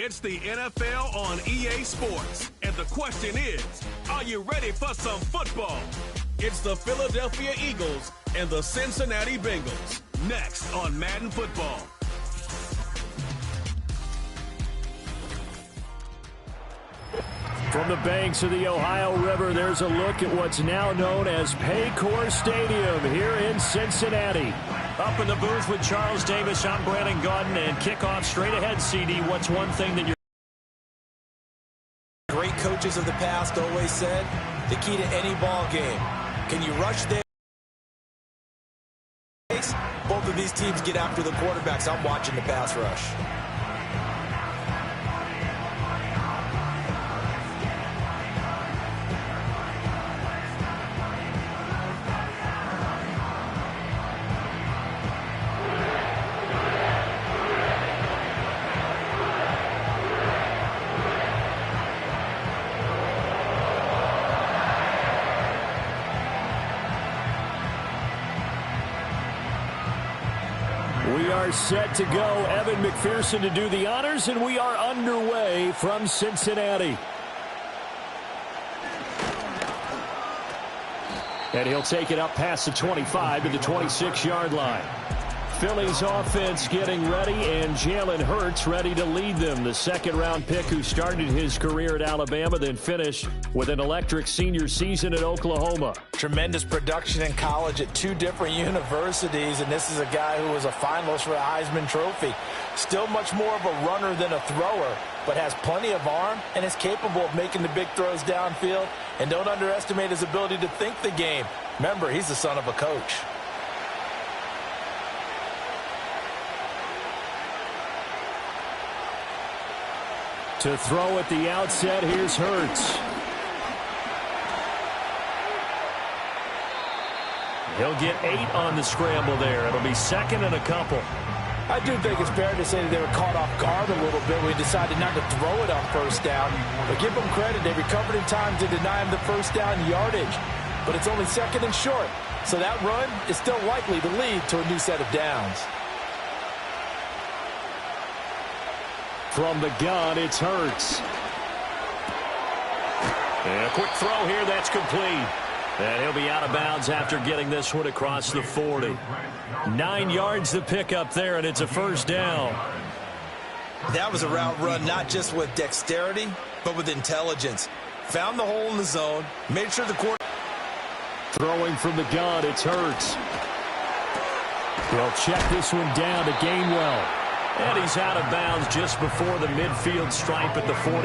It's the NFL on EA Sports. And the question is, are you ready for some football? It's the Philadelphia Eagles and the Cincinnati Bengals. Next on Madden Football. From the banks of the Ohio River, there's a look at what's now known as Paycor Stadium here in Cincinnati. Up in the booth with Charles Davis, I'm Brandon Gaudin, and kickoff straight ahead, CD. What's one thing that you're... Great coaches of the past always said, the key to any ball game. Can you rush their pace? Both of these teams get after the quarterbacks. I'm watching the pass rush. We are set to go. Evan McPherson to do the honors, and we are underway from Cincinnati. And he'll take it up past the 25 to the 26-yard line. Philly's offense getting ready, and Jalen Hurts ready to lead them. The second-round pick who started his career at Alabama, then finished with an electric senior season at Oklahoma. Tremendous production in college at two different universities, and this is a guy who was a finalist for a Heisman Trophy. Still much more of a runner than a thrower, but has plenty of arm and is capable of making the big throws downfield. And don't underestimate his ability to think the game. Remember, he's the son of a coach. To throw at the outset, here's Hurts. He'll get 8 on the scramble there. It'll be second and a couple. I do think it's fair to say that they were caught off guard a little bit when he decided not to throw it on first down. But give them credit. They recovered in time to deny him the first down yardage. But it's only second and short. So that run is still likely to lead to a new set of downs. From the gun, it's Hurts. And a quick throw here, that's complete. And he'll be out of bounds after getting this one across the 40. 9 yards to pick up there, and it's a first down. That was a route run not just with dexterity, but with intelligence. Found the hole in the zone, made sure the quarterback... Throwing from the gun, it's Hurts. He'll check this one down to Gainwell. And he's out of bounds just before the midfield stripe at the 49.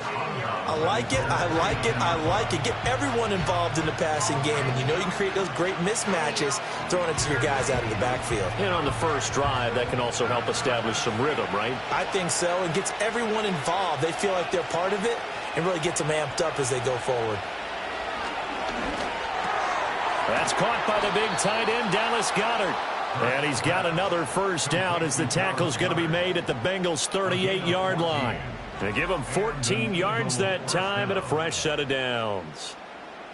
I like it, I like it, I like it. Get everyone involved in the passing game, and you know you can create those great mismatches throwing it to your guys out of the backfield. And on the first drive, that can also help establish some rhythm, right? I think so, and gets everyone involved. They feel like they're part of it, and really gets them amped up as they go forward. That's caught by the big tight end, Dallas Goedert. And he's got another first down as the tackle's going to be made at the Bengals' 38-yard line. They give him 14 yards that time and a fresh set of downs.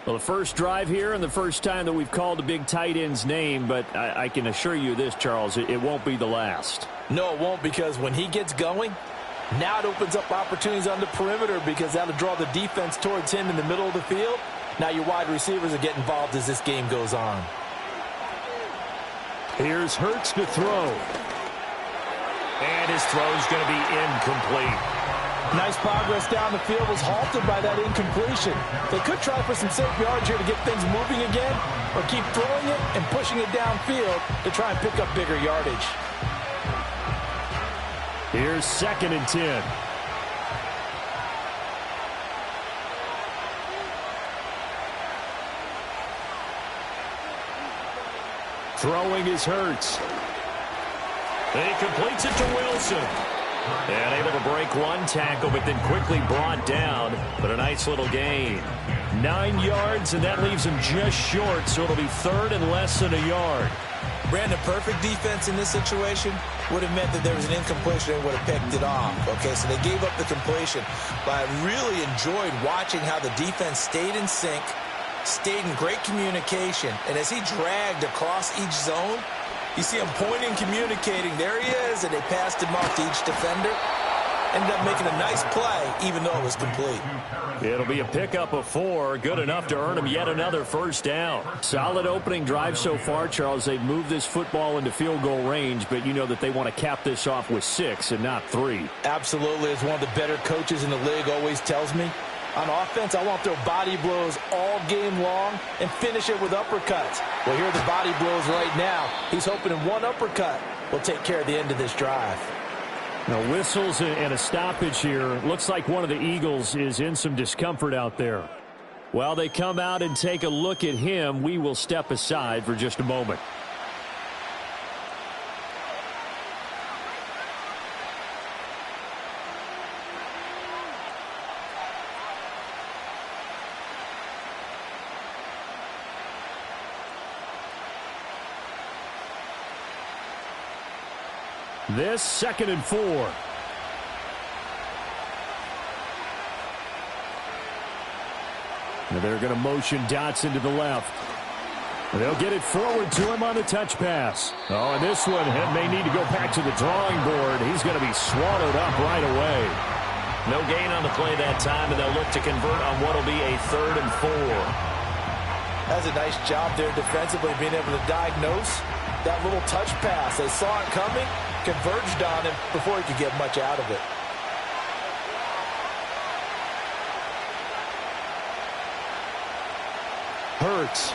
Well, the first drive here and the first time that we've called the big tight end's name, but I can assure you this, Charles, it won't be the last. No, it won't, because when he gets going, now it opens up opportunities on the perimeter because that'll draw the defense towards him in the middle of the field. Now your wide receivers will get involved as this game goes on. Here's Hurts to throw. And his throw's going to be incomplete. Nice progress down the field, was halted by that incompletion. They could try for some safe yards here to get things moving again, or keep throwing it and pushing it downfield to try and pick up bigger yardage. Here's second and 10. Throwing is Hurts. And he completes it to Wilson. And able to break one tackle, but then quickly brought down. But a nice little gain. 9 yards, and that leaves him just short, so it'll be third and less than a yard. Brandon, perfect defense in this situation would have meant that there was an incompletion and would have picked it off. Okay, so they gave up the completion. But I really enjoyed watching how the defense stayed in sync, stayed in great communication, and as he dragged across each zone, you see him pointing, communicating. There he is, and they passed him off to each defender. ended up making a nice play, even though it was complete. It'll be a pickup of 4, good enough to earn them yet another first down. Solid opening drive so far, Charles. They've moved this football into field goal range, but you know that they want to cap this off with 6 and not 3. Absolutely. As one of the better coaches in the league always tells me, on offense, I want to throw body blows all game long and finish it with uppercuts. Well, here are the body blows right now. He's hoping in one uppercut will take care of the end of this drive. Now, whistles and a stoppage here. Looks like one of the Eagles is in some discomfort out there. While they come out and take a look at him, we will step aside for just a moment. This 2nd and 4. Now they're going to motion Dotson to the left. They'll get it forward to him on the touch pass. Oh, and this one may need to go back to the drawing board. He's going to be swallowed up right away. No gain on the play that time, and they'll look to convert on what will be a 3rd and 4. That's a nice job there defensively, being able to diagnose that little touch pass. They saw it coming, converged on him before he could get much out of it. Hurts.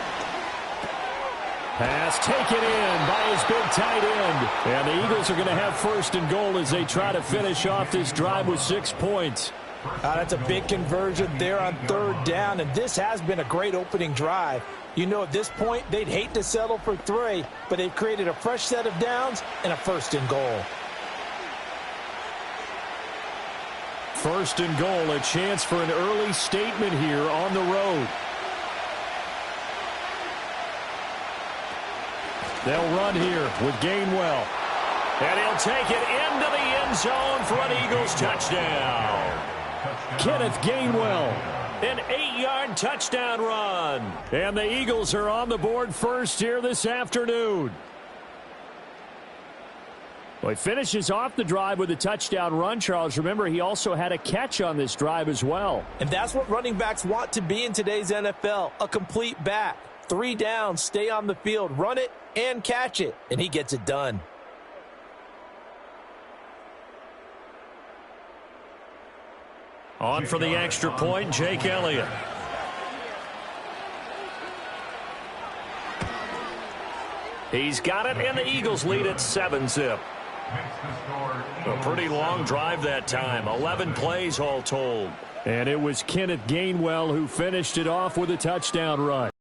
Pass taken in by his big tight end. And the Eagles are going to have 1st and goal as they try to finish off this drive with 6 points. That's a big conversion there on 3rd down, and this has been a great opening drive. You know, at this point, they'd hate to settle for 3, but they've created a fresh set of downs and a 1st and goal. 1st and goal, a chance for an early statement here on the road. They'll run here with Gainwell. And he'll take it into the end zone for an Eagles touchdown. Kenneth Gainwell, an 8-yard touchdown run. And the Eagles are on the board first here this afternoon. Well, he finishes off the drive with a touchdown run, Charles. Remember, he also had a catch on this drive as well. And that's what running backs want to be in today's NFL, a complete back. 3 downs, stay on the field, run it, and catch it. And he gets it done. On for the extra point, Jake Elliott. He's got it, and the Eagles lead at 7-zip. A pretty long drive that time, 11 plays all told. And it was Kenneth Gainwell who finished it off with a touchdown run.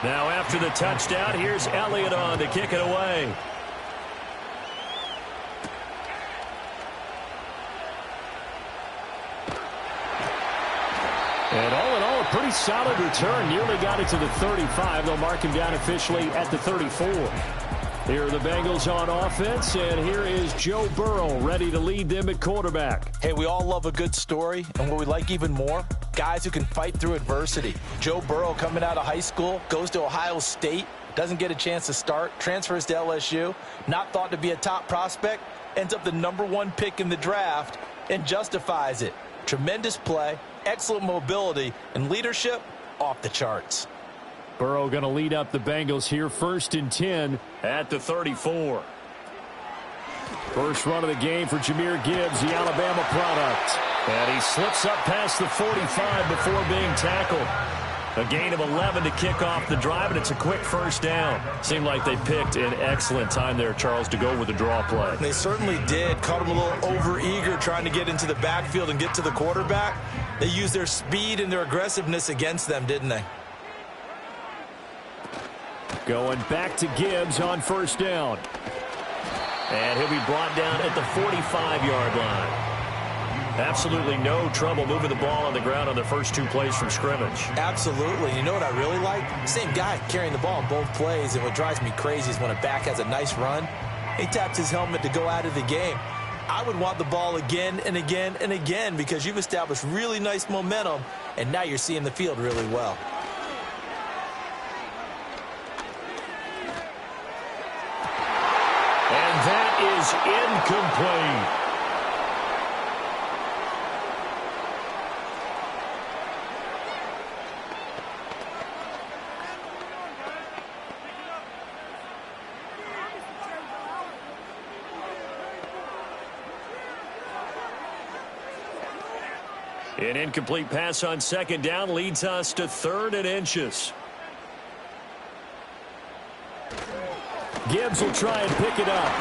Now after the touchdown, here's Elliott on to kick it away. And all in all, a pretty solid return. Nearly got it to the 35. They'll mark him down officially at the 34. Here are the Bengals on offense, and here is Joe Burrow ready to lead them at quarterback. Hey, we all love a good story, and what we like even more, guys who can fight through adversity. Joe Burrow coming out of high school, goes to Ohio State, doesn't get a chance to start, transfers to LSU, not thought to be a top prospect, ends up the #1 pick in the draft, and justifies it. Tremendous play, excellent mobility, and leadership off the charts. Burrow going to lead up the Bengals here, 1st and 10 at the 34. First run of the game for Jahmyr Gibbs, the Alabama product. And he slips up past the 45 before being tackled. A gain of 11 to kick off the drive, and it's a quick 1st down. Seemed like they picked an excellent time there, Charles, to go with the draw play. They certainly did. Caught him a little over-eager trying to get into the backfield and get to the quarterback. They used their speed and their aggressiveness against them, didn't they? Going back to Gibbs on 1st down. And he'll be brought down at the 45-yard line. Absolutely no trouble moving the ball on the ground on the first 2 plays from scrimmage. Absolutely. You know what I really like? Same guy carrying the ball in both plays, and what drives me crazy is when a back has a nice run, he taps his helmet to go out of the game. I would want the ball again and again and again because you've established really nice momentum, and now you're seeing the field really well. And that is incomplete. An incomplete pass on second down leads us to 3rd and inches. Gibbs will try and pick it up.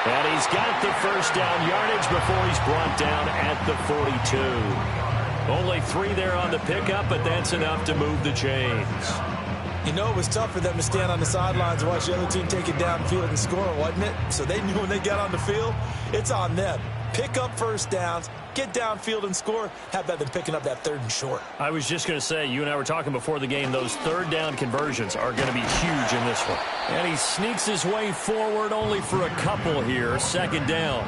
And he's got the first down yardage before he's brought down at the 42. Only 3 there on the pickup, but that's enough to move the chains. You know, it was tough for them to stand on the sidelines and watch the other team take it downfield and score, wasn't it? So they knew when they got on the field, it's on them. Pick up first downs, get downfield and score. How about them picking up that 3rd and short? I was just going to say, you and I were talking before the game, those 3rd down conversions are going to be huge in this one. And he sneaks his way forward only for a couple here, 2nd down.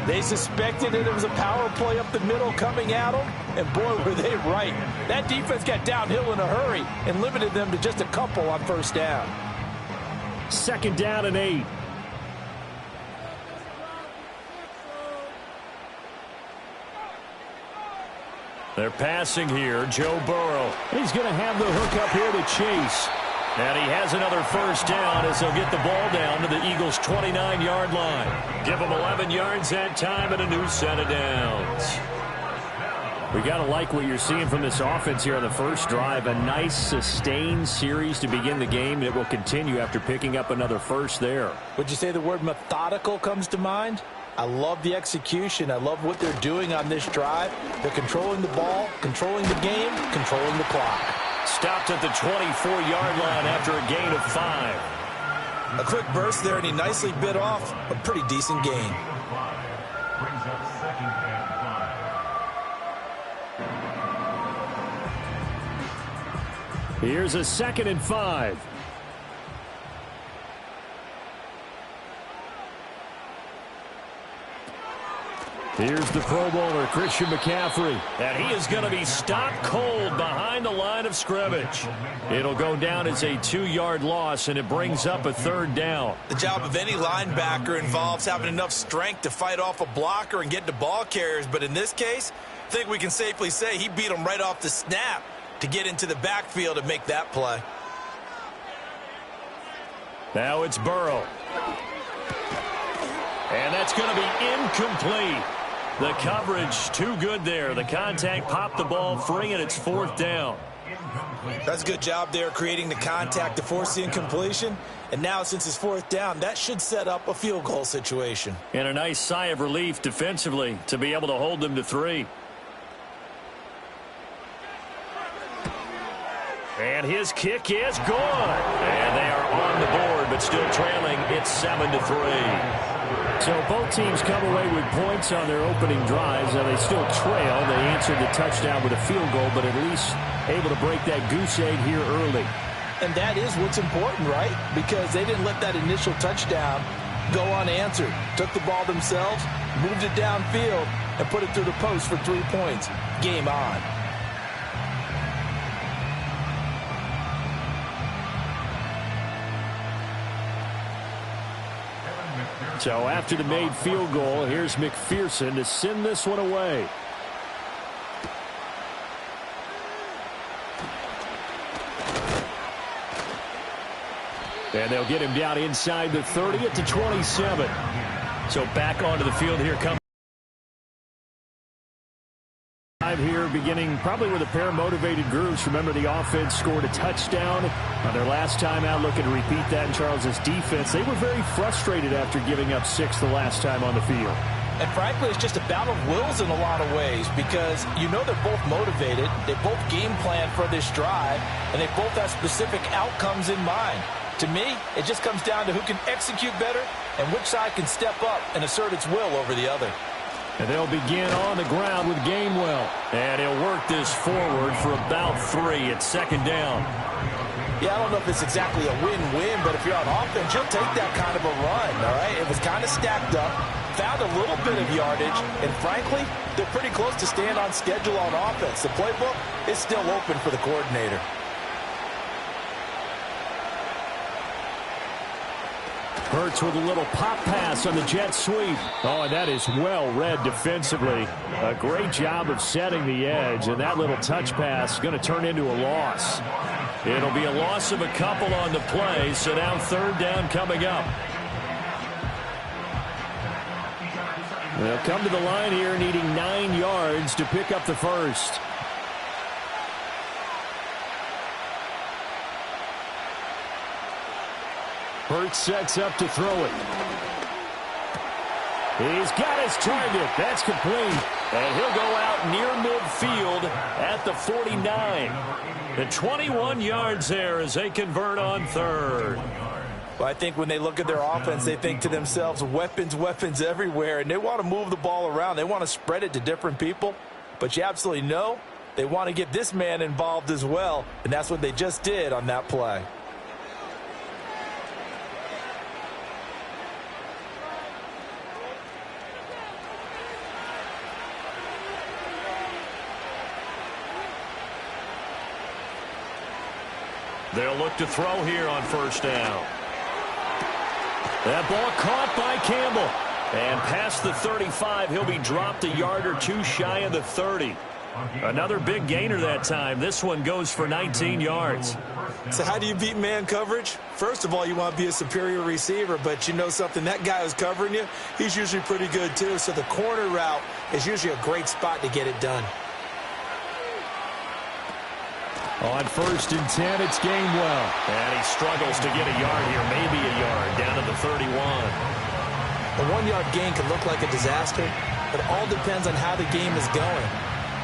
They suspected that it was a power play up the middle coming at them, and boy, were they right. That defense got downhill in a hurry and limited them to just a couple on 1st down. 2nd down and 8. They're passing here. Joe Burrow. He's going to have the hook up here to Chase. And he has another 1st down as he'll get the ball down to the Eagles' 29-yard line. Give them 11 yards that time and a new set of downs. We got to like what you're seeing from this offense here on the first drive. A nice, sustained series to begin the game that will continue after picking up another first there. Would you say the word methodical comes to mind? I love the execution. I love what they're doing on this drive. They're controlling the ball, controlling the game, controlling the clock. Stopped at the 24-yard line after a gain of 5. A quick burst there, and he nicely bit off a pretty decent gain. Here's a 2nd and 5. Here's the Pro Bowler, Christian McCaffrey. And he is going to be stopped cold behind the line of scrimmage. It'll go down as a 2-yard loss, and it brings up a 3rd down. The job of any linebacker involves having enough strength to fight off a blocker and get to ball carriers. But in this case, I think we can safely say he beat him right off the snap to get into the backfield and make that play. Now it's Burrow. And that's going to be incomplete. The coverage too good there. The contact popped the ball free, and it's 4th down. That's a good job there creating the contact to force the incompletion. And now since it's 4th down, that should set up a field goal situation. And a nice sigh of relief defensively to be able to hold them to 3. And his kick is good. And they are on the board, but still trailing. It's 7-3. So both teams come away with points on their opening drives. Now they still trail. They answered the touchdown with a field goal, but at least able to break that goose egg here early. And that is what's important, right? Because they didn't let that initial touchdown go unanswered. Took the ball themselves, moved it downfield, and put it through the post for 3 points. Game on. So after the made field goal, here's McPherson to send this one away. And they'll get him down inside the 30 at the 27. So back onto the field here comes. Here beginning probably with a pair of motivated groups. Remember, the offense scored a touchdown on their last time out. Looking to repeat that in Charles's defense. They were very frustrated after giving up 6 the last time on the field. And frankly, it's just a battle of wills in a lot of ways because you know they're both motivated. They both game plan for this drive, and they both have specific outcomes in mind. To me, it just comes down to who can execute better and which side can step up and assert its will over the other. And they'll begin on the ground with Gainwell. And he'll work this forward for about 3 at second down. Yeah, I don't know if it's exactly a win-win, but if you're on offense, you'll take that kind of a run, all right? It was kind of stacked up, found a little bit of yardage, and frankly, they're pretty close to staying on schedule on offense. The playbook is still open for the coordinator. Hurts with a little pop pass on the jet sweep. Oh, and that is well read defensively. A great job of setting the edge, and that little touch pass is going to turn into a loss. It'll be a loss of a couple on the play, so now third down coming up. They'll come to the line here needing 9 yards to pick up the first. Hurts sets up to throw it. He's got his target. That's complete. And he'll go out near midfield at the 49. The 21 yards there as they convert on third. Well, I think when they look at their offense, they think to themselves, weapons, weapons everywhere. And they want to move the ball around. They want to spread it to different people. But you absolutely know they want to get this man involved as well. And that's what they just did on that play. They'll look to throw here on first down. That ball caught by Campbell. And past the 35, he'll be dropped a yard or two shy of the 30. Another big gainer that time. This one goes for 19 yards. So how do you beat man coverage? First of all, you want to be a superior receiver, but you know something, that guy who's covering you, he's usually pretty good too. So the corner route is usually a great spot to get it done. On first and 10, it's Gainwell. And he struggles to get a yard here, maybe a yard, down to the 31. A 1-yard gain can look like a disaster, but it all depends on how the game is going.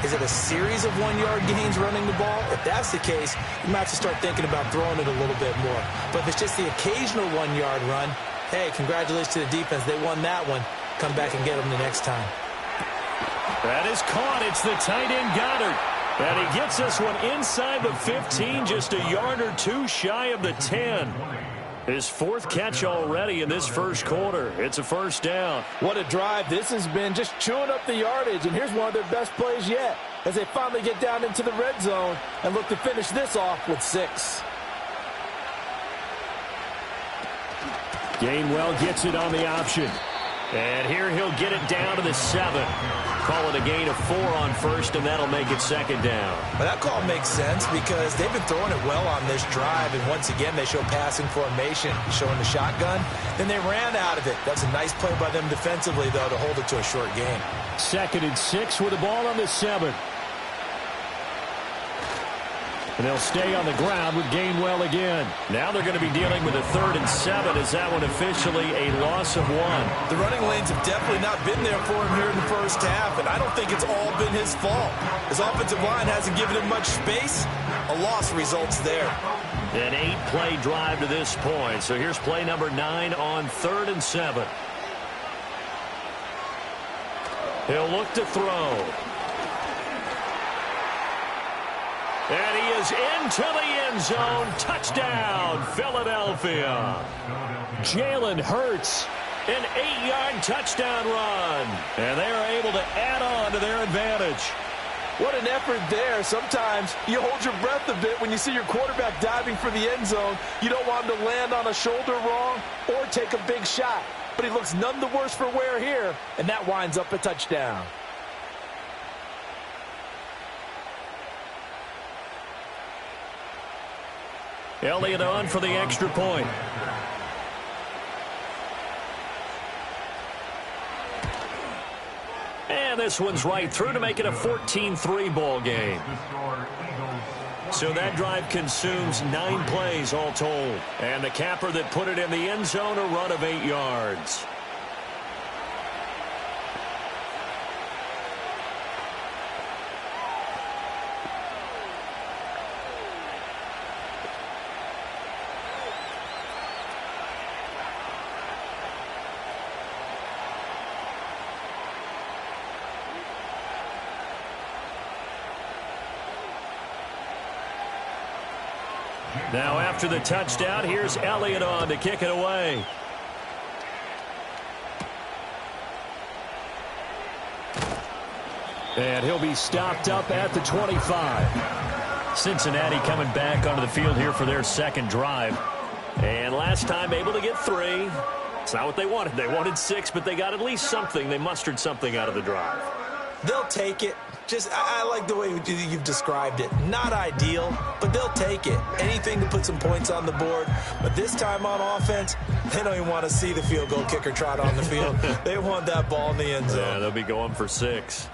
Is it a series of 1-yard gains running the ball? If that's the case, you might have to start thinking about throwing it a little bit more. But if it's just the occasional 1-yard run, hey, congratulations to the defense. They won that one. Come back and get them the next time. That is caught. It's the tight end Goddard. And he gets this one inside the 15, just a yard or two shy of the 10. His fourth catch already in this first quarter. It's a first down. What a drive. This has been just chewing up the yardage, and here's one of their best plays yet as they finally get down into the red zone and look to finish this off with 6. Gainwell gets it on the option. And here he'll get it down to the 7. Call it a gain of 4 on first, and that'll make it second down. Well, that call makes sense because they've been throwing it well on this drive, and once again they show passing formation, showing the shotgun. Then they ran out of it. That's a nice play by them defensively, though, to hold it to a short gain. Second and 6 with the ball on the 7. And they'll stay on the ground with Gainwell again. Now they're going to be dealing with a 3rd and 7 as that one officially a loss of 1. The running lanes have definitely not been there for him here in the first half, and I don't think it's all been his fault. His offensive line hasn't given him much space. A loss results there. An 8-play drive to this point. So here's play number 9 on 3rd and 7. He'll look to throw. And he is into the end zone. Touchdown, Philadelphia. Jalen Hurts, an 8-yard touchdown run. And they are able to add on to their advantage. What an effort there. Sometimes you hold your breath a bit when you see your quarterback diving for the end zone. You don't want him to land on a shoulder wrong or take a big shot. But he looks none the worse for wear here, and that winds up a touchdown. Elliott on for the extra point. And this one's right through to make it a 14-3 ball game. So that drive consumes 9 plays all told. And the capper that put it in the end zone, a run of 8 yards. Now after the touchdown, here's Elliott on to kick it away. And he'll be stopped up at the 25. Cincinnati coming back onto the field here for their second drive. And last time able to get 3. It's not what they wanted. They wanted 6, but they got at least something. They mustered something out of the drive. They'll take it. I like the way you've described it. Not ideal, but they'll take it. Anything to put some points on the board. But this time on offense, they don't even want to see the field goal kicker trot on the field. They want that ball in the end zone. Yeah, they'll be going for 6.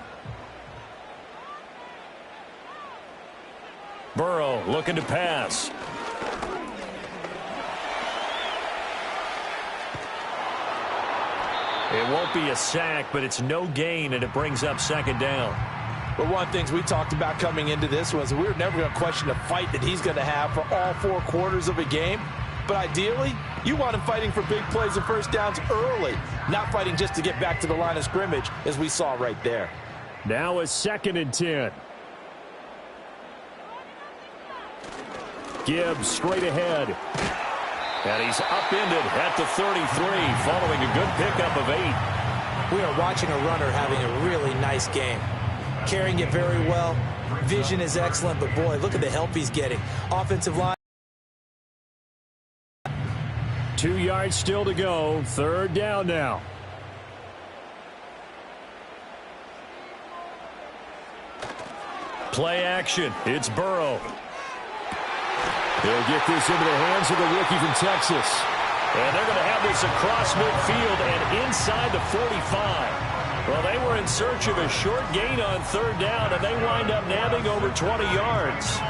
Burrow looking to pass. It won't be a sack, but it's no gain, and it brings up second down. But one of the things we talked about coming into this was we were never going to question the fight that he's going to have for all 4 quarters of a game. But ideally, you want him fighting for big plays and first downs early, not fighting just to get back to the line of scrimmage, as we saw right there. Now a 2nd and 10. Gibbs straight ahead. And he's upended at the 33, following a good pickup of 8. We are watching a runner having a really nice game. Carrying it very well. Vision is excellent, but boy, look at the help he's getting. Offensive line. 2 yards still to go. 3rd down now. Play action. It's Burrow. He'll get this into the hands of the rookie from Texas. And they're going to have this across midfield and inside the 45. Well, they were in search of a short gain on 3rd down, and they wind up nabbing over 20 yards.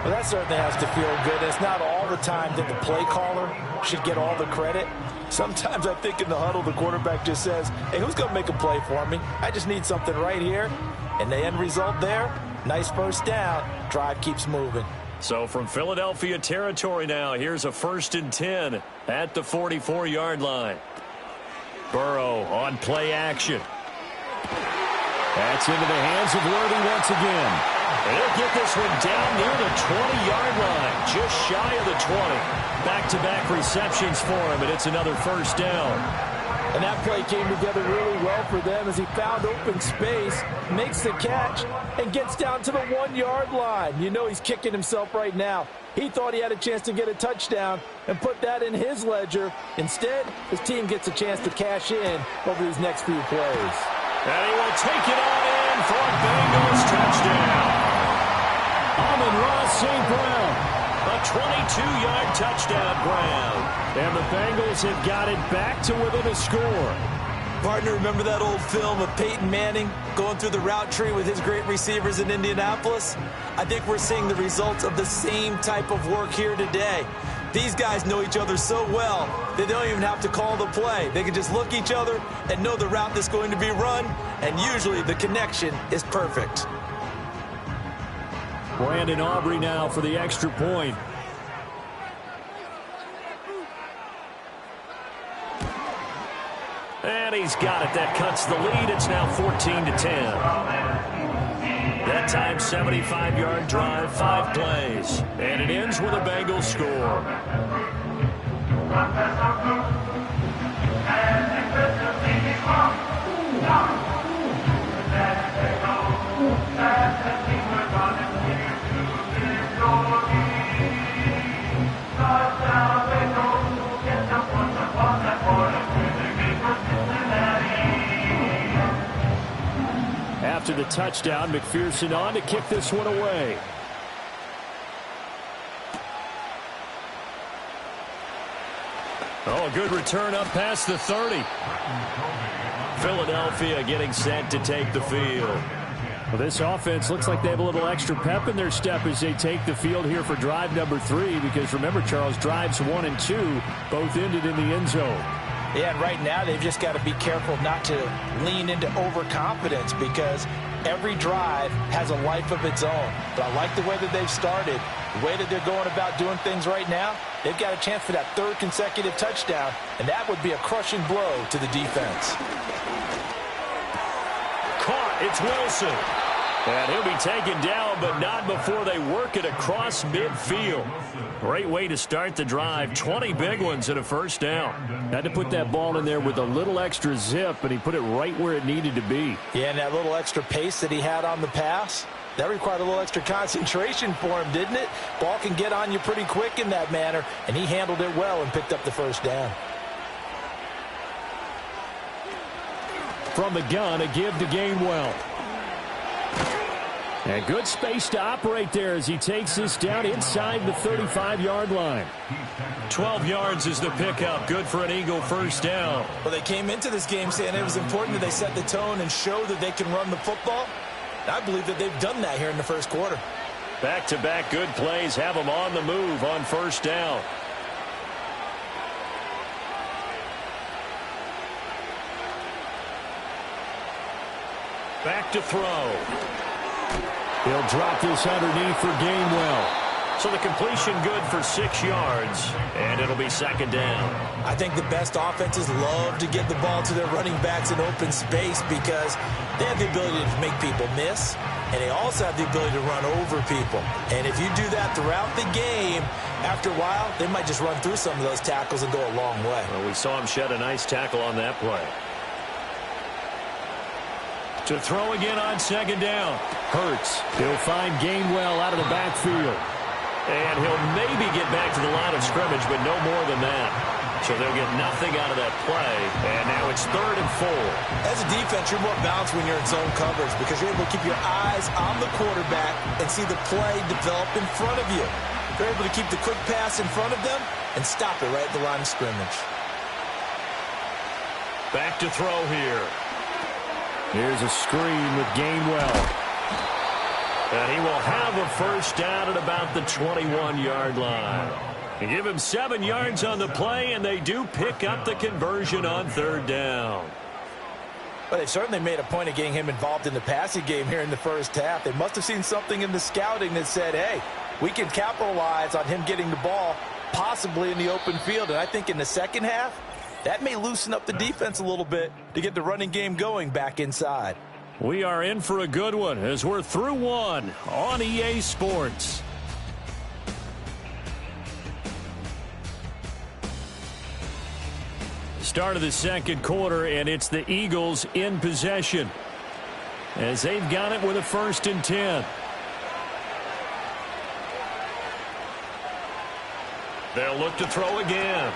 Well, that certainly has to feel good. It's not all the time that the play caller should get all the credit. Sometimes I think in the huddle, the quarterback just says, hey, who's going to make a play for me? I just need something right here. And the end result there, nice first down. Drive keeps moving. So from Philadelphia territory now, here's a 1st and 10 at the 44-yard line. Burrow on play action. That's into the hands of Worthy once again. And he'll get this one down near the 20-yard line, just shy of the 20. Back-to-back receptions for him, and it's another first down. And that play came together really well for them as he found open space, makes the catch, and gets down to the 1-yard line. You know he's kicking himself right now. He thought he had a chance to get a touchdown and put that in his ledger. Instead, his team gets a chance to cash in over these next few plays. And he will take it on in for a Bengals touchdown. Amon-Ra St. Brown. A 22-yard touchdown grab. And the Bengals have got it back to within a score. Partner, remember that old film of Peyton Manning going through the route tree with his great receivers in Indianapolis? I think we're seeing the results of the same type of work here today. These guys know each other so well, they don't even have to call the play. They can just look each other and know the route that's going to be run, and usually the connection is perfect. Brandon Aubrey now for the extra point. And he's got it. That cuts the lead. It's now 14-10. That time, 75-yard drive, 5 plays. And it ends with a Bengals score. After the touchdown, McPherson on to kick this one away. Oh, a good return up past the 30. Philadelphia getting set to take the field. Well, this offense looks like they have a little extra pep in their step as they take the field here for drive number 3, because remember, Charles, drives 1 and 2 both ended in the end zone. Yeah, and right now they've just got to be careful not to lean into overconfidence, because every drive has a life of its own. But I like the way that they've started, the way that they're going about doing things right now. They've got a chance for that 3rd consecutive touchdown, and that would be a crushing blow to the defense. Caught. It's Wilson. And he'll be taken down, but not before they work it across midfield. Great way to start the drive. 20 big ones and a first down. Had to put that ball in there with a little extra zip, and he put it right where it needed to be. Yeah, and that little extra pace that he had on the pass, that required a little extra concentration for him, didn't it? Ball can get on you pretty quick in that manner, and he handled it well and picked up the first down. From the gun, a give to Gainwell. And good space to operate there as he takes this down inside the 35-yard line. 12 yards is the pickup. Good for an Eagle first down. Well, they came into this game saying it was important that they set the tone and show that they can run the football. I believe that they've done that here in the first quarter. Back-to-back good plays have them on the move on first down. Back to throw. He'll drop this underneath for Gainwell. So the completion good for 6 yards, and it'll be second down. I think the best offenses love to get the ball to their running backs in open space because they have the ability to make people miss, and they also have the ability to run over people. And if you do that throughout the game, after a while, they might just run through some of those tackles and go a long way. Well, we saw him shed a nice tackle on that play. To throw again on second down. Hurts. He'll find Gainwell out of the backfield. And he'll maybe get back to the line of scrimmage, but no more than that. So they'll get nothing out of that play. And now it's 3rd and 4. As a defense, you're more balanced when you're in zone coverage because you're able to keep your eyes on the quarterback and see the play develop in front of you. You're able to keep the quick pass in front of them and stop it right at the line of scrimmage. Back to throw here. Here's a screen with Gainwell. And he will have a first down at about the 21-yard line. You give him 7 yards on the play, and they do pick up the conversion on 3rd down. Well, they certainly made a point of getting him involved in the passing game here in the first half. They must have seen something in the scouting that said, hey, we can capitalize on him getting the ball possibly in the open field. And I think in the second half, that may loosen up the defense a little bit to get the running game going back inside. We are in for a good one as we're through one on EA Sports. Start of the second quarter, and it's the Eagles in possession as they've got it with a 1st and 10. They'll look to throw again.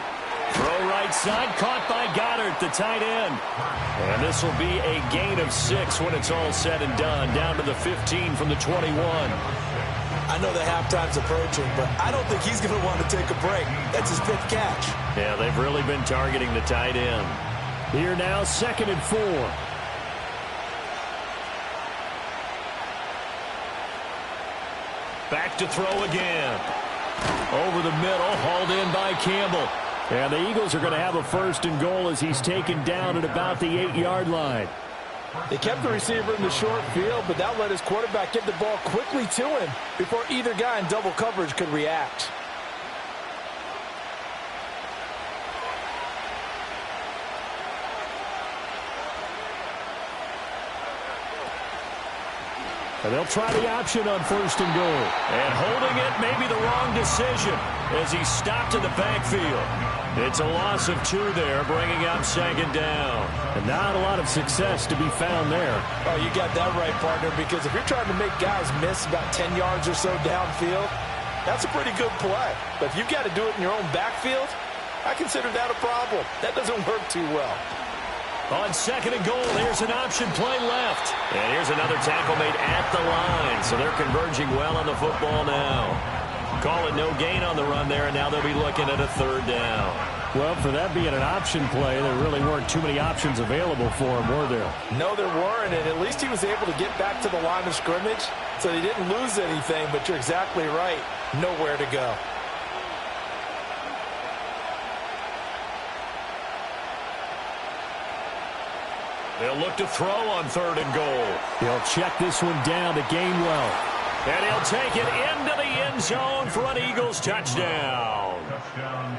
Throw right side, caught by Goddard, the tight end. And this will be a gain of 6 when it's all said and done, down to the 15 from the 21. I know the halftime's approaching, but I don't think he's going to want to take a break. That's his 5th catch. Yeah, they've really been targeting the tight end. Here now, 2nd and 4. Back to throw again. Over the middle, hauled in by Campbell. And the Eagles are going to have a 1st and goal as he's taken down at about the 8-yard line. They kept the receiver in the short field, but that let his quarterback get the ball quickly to him before either guy in double coverage could react. And they'll try the option on 1st and goal. And holding it may be the wrong decision as he stopped in the backfield. It's a loss of 2 there, bringing up 2nd down. And not a lot of success to be found there. Oh, you got that right, partner, because if you're trying to make guys miss about 10 yards or so downfield, that's a pretty good play. But if you've got to do it in your own backfield, I consider that a problem. That doesn't work too well. On 2nd and goal, here's an option play left. And here's another tackle made at the line. So they're converging well on the football now. Call it no gain on the run there, and now they'll be looking at a 3rd down. Well, for that being an option play, there really weren't too many options available for him, were there? No, there weren't, and at least he was able to get back to the line of scrimmage, so he didn't lose anything, but you're exactly right. Nowhere to go. They'll look to throw on 3rd and goal. He'll check this one down to Gainwell. And he'll take it into the end zone for an Eagles touchdown.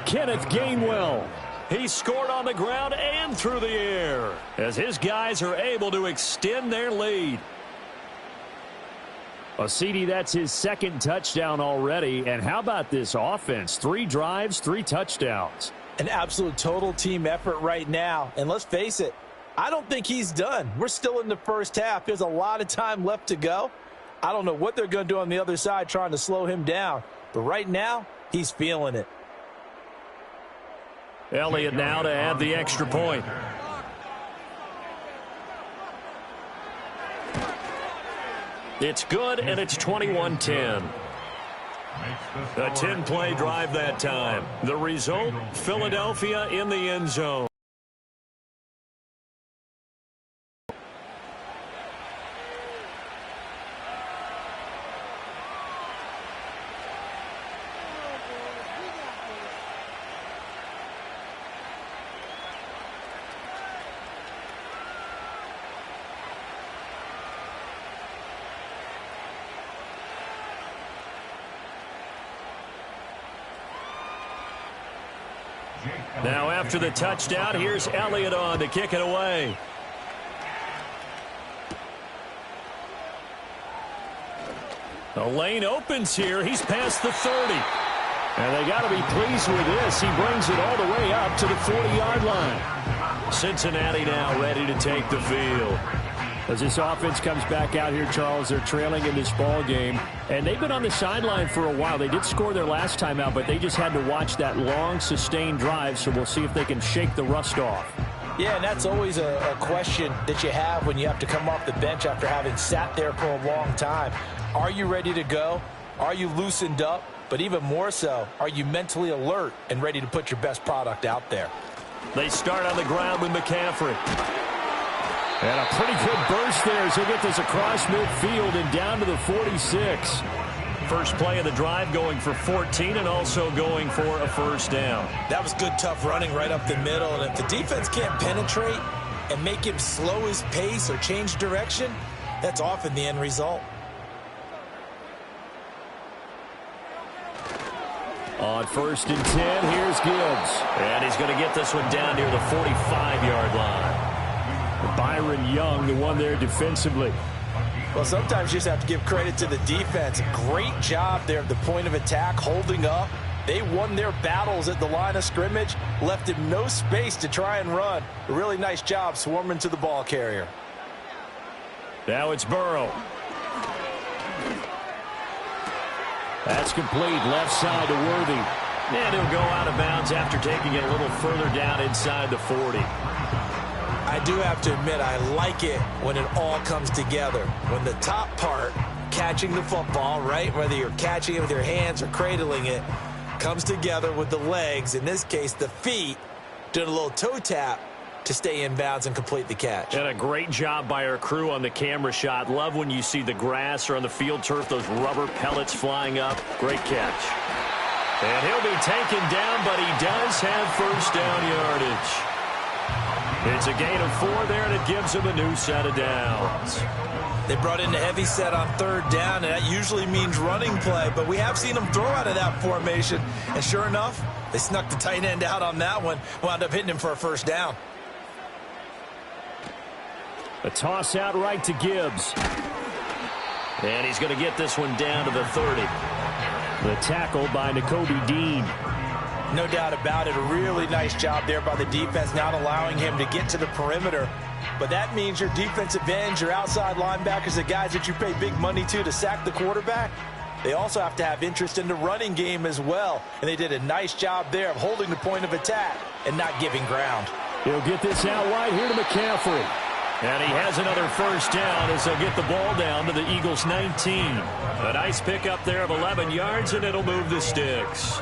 Kenneth Gainwell. He scored on the ground and through the air as his guys are able to extend their lead. Well, CD, that's his second touchdown already. And how about this offense? 3 drives, 3 touchdowns. An absolute total team effort right now. And let's face it, I don't think he's done. We're still in the first half. There's a lot of time left to go. I don't know what they're going to do on the other side trying to slow him down. But right now, he's feeling it. Elliott now to add the extra point. It's good, and it's 21-10. A 10-play drive that time. The result, Philadelphia in the end zone. Now after the touchdown, here's Elliott on to kick it away. The lane opens here. He's past the 30. And they got to be pleased with this. He brings it all the way up to the 40-yard line. Cincinnati now ready to take the field. As this offense comes back out here, Charles, they're trailing in this ball game. And they've been on the sideline for a while. They did score their last time out, but they just had to watch that long, sustained drive. So we'll see if they can shake the rust off. Yeah, and that's always a question that you have when you have to come off the bench after having sat there for a long time. Are you ready to go? Are you loosened up? But even more so, are you mentally alert and ready to put your best product out there? They start on the ground with McCaffrey. And a pretty good burst there as he'll get this across midfield and down to the 46. First play of the drive going for 14 and also going for a first down. That was good, tough running right up the middle. And if the defense can't penetrate and make him slow his pace or change direction, that's often the end result. On 1st and 10, here's Gibbs. And he's going to get this one down near the 45-yard line. Byron Young, the one there defensively. Well, sometimes you just have to give credit to the defense. Great job there at the point of attack, holding up. They won their battles at the line of scrimmage, left him no space to try and run. A really nice job swarming to the ball carrier. Now it's Burrow. That's complete, left side to Worthy. And he'll go out of bounds after taking it a little further down inside the 40. I do have to admit, I like it when it all comes together. When the top part, catching the football, right, whether you're catching it with your hands or cradling it, comes together with the legs, in this case the feet, doing a little toe tap to stay in bounds and complete the catch. And a great job by our crew on the camera shot. Love when you see the grass or on the field turf, those rubber pellets flying up. Great catch. And he'll be taken down, but he does have first down yardage. It's a gain of 4 there, and it gives him a new set of downs. They brought in the heavy set on 3rd down, and that usually means running play, but we have seen them throw out of that formation, and sure enough, they snuck the tight end out on that one, wound up hitting him for a first down. A toss out right to Gibbs. And he's going to get this one down to the 30. The tackle by Nakobe Dean. No doubt about it. A really nice job there by the defense, not allowing him to get to the perimeter. But that means your defensive ends, your outside linebackers, the guys that you pay big money to sack the quarterback, they also have to have interest in the running game as well. And they did a nice job there of holding the point of attack and not giving ground. He'll get this out wide here to McCaffrey. And he has another first down as they'll get the ball down to the Eagles' 19. A nice pickup there of 11 yards, and it'll move the sticks.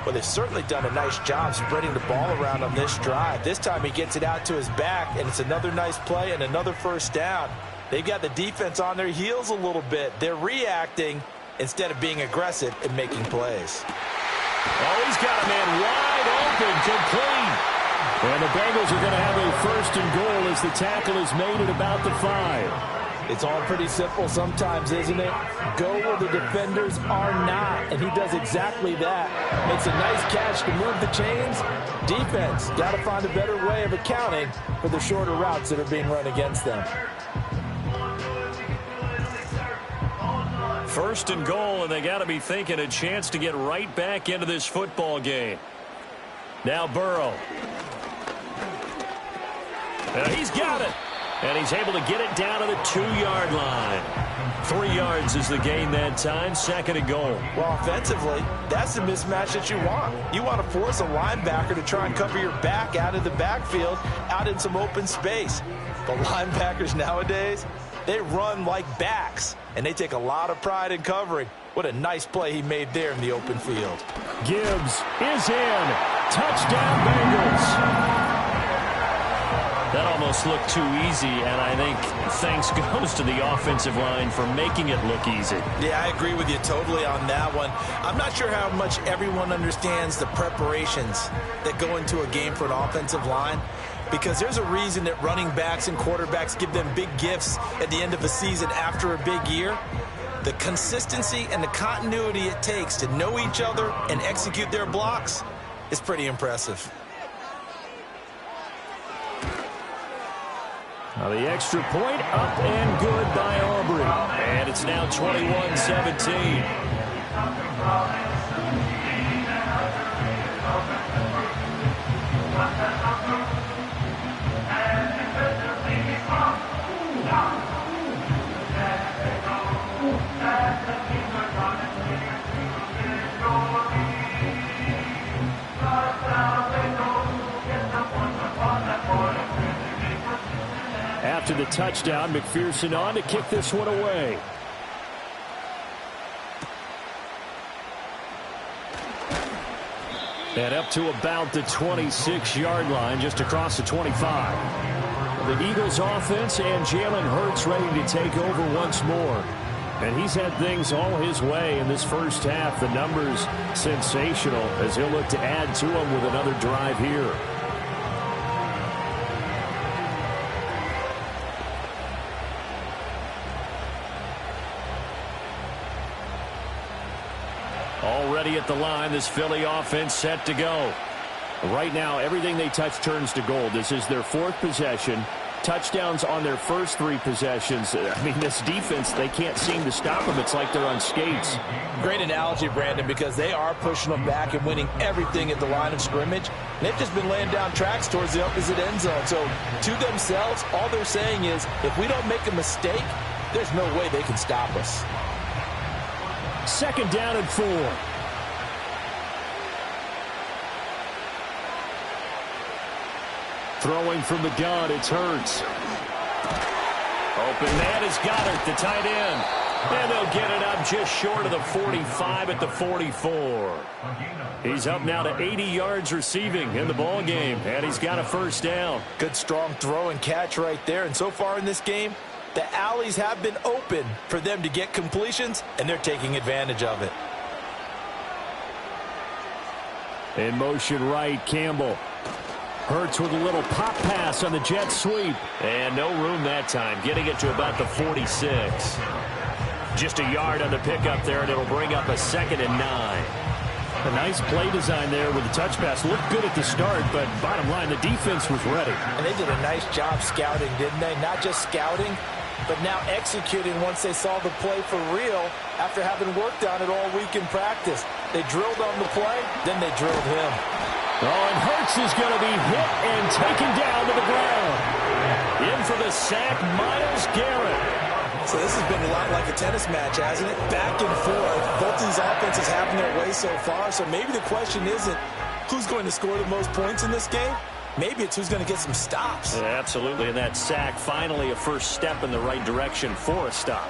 Well, they've certainly done a nice job spreading the ball around on this drive. This time he gets it out to his back, and it's another nice play and another first down. They've got the defense on their heels a little bit. They're reacting instead of being aggressive and making plays. Oh, he's got a man wide open, complete. And the Bengals are going to have a 1st and goal as the tackle is made at about the 5. It's all pretty simple sometimes, isn't it? Go where the defenders are not, and he does exactly that. Makes a nice catch to move the chains. Defense, got to find a better way of accounting for the shorter routes that are being run against them. First and goal, and they got to be thinking a chance to get right back into this football game. Now Burrow. He's got it. And he's able to get it down to the 2-yard line. 3 yards is the gain that time. Second and goal. Well, offensively, that's the mismatch that you want. You want to force a linebacker to try and cover your back out of the backfield, out in some open space. But linebackers nowadays, they run like backs, and they take a lot of pride in covering. What a nice play he made there in the open field. Gibbs is in. Touchdown, Bengals. That almost looked too easy, and I think thanks goes to the offensive line for making it look easy. Yeah, I agree with you totally on that one. I'm not sure how much everyone understands the preparations that go into a game for an offensive line, because there's a reason that running backs and quarterbacks give them big gifts at the end of a season after a big year. The consistency and the continuity it takes to know each other and execute their blocks is pretty impressive. Now the extra point up and good by Aubrey. And it's now 21-17. After the touchdown, McPherson on to kick this one away. And up to about the 26-yard line, just across the 25. The Eagles offense and Jalen Hurts ready to take over once more. And he's had things all his way in this first half. The numbers sensational as he'll look to add to them with another drive here. Already at the line, this Philly offense set to go. Right now, everything they touch turns to gold. This is their 4th possession. Touchdowns on their first 3 possessions. I mean, this defense, they can't seem to stop them. It's like they're on skates. Great analogy, Brandon, because they are pushing them back and winning everything at the line of scrimmage. And they've just been laying down tracks towards the opposite end zone. So, to themselves, all they're saying is, if we don't make a mistake, there's no way they can stop us. Second down and 4. Throwing from the gun, it's Hurts. Open man is Goddard, the tight end. And they'll get it up just short of the 45 at the 44. He's up now to 80 yards receiving in the ball game, and he's got a first down. Good, strong throw and catch right there. And so far in this game, the alleys have been open for them to get completions, and they're taking advantage of it. In motion right, Campbell. Hurts with a little pop pass on the jet sweep. And no room that time, getting it to about the 46. Just a yard on the pickup there, and it'll bring up a 2nd and 9. A nice play design there with the touch pass. Looked good at the start, but bottom line, the defense was ready. And they did a nice job scouting, didn't they? Not just scouting, but now executing once they saw the play for real after having worked on it all week in practice. They drilled on the play, then they drilled him. Oh, and Hurts is going to be hit and taken down to the ground. In for the sack, Myles Garrett. So this has been a lot like a tennis match, hasn't it? Back and forth. Both these offenses having their way so far. So maybe the question isn't who's going to score the most points in this game. Maybe it's who's going to get some stops. Yeah, absolutely. And that sack, finally a first step in the right direction for a stop.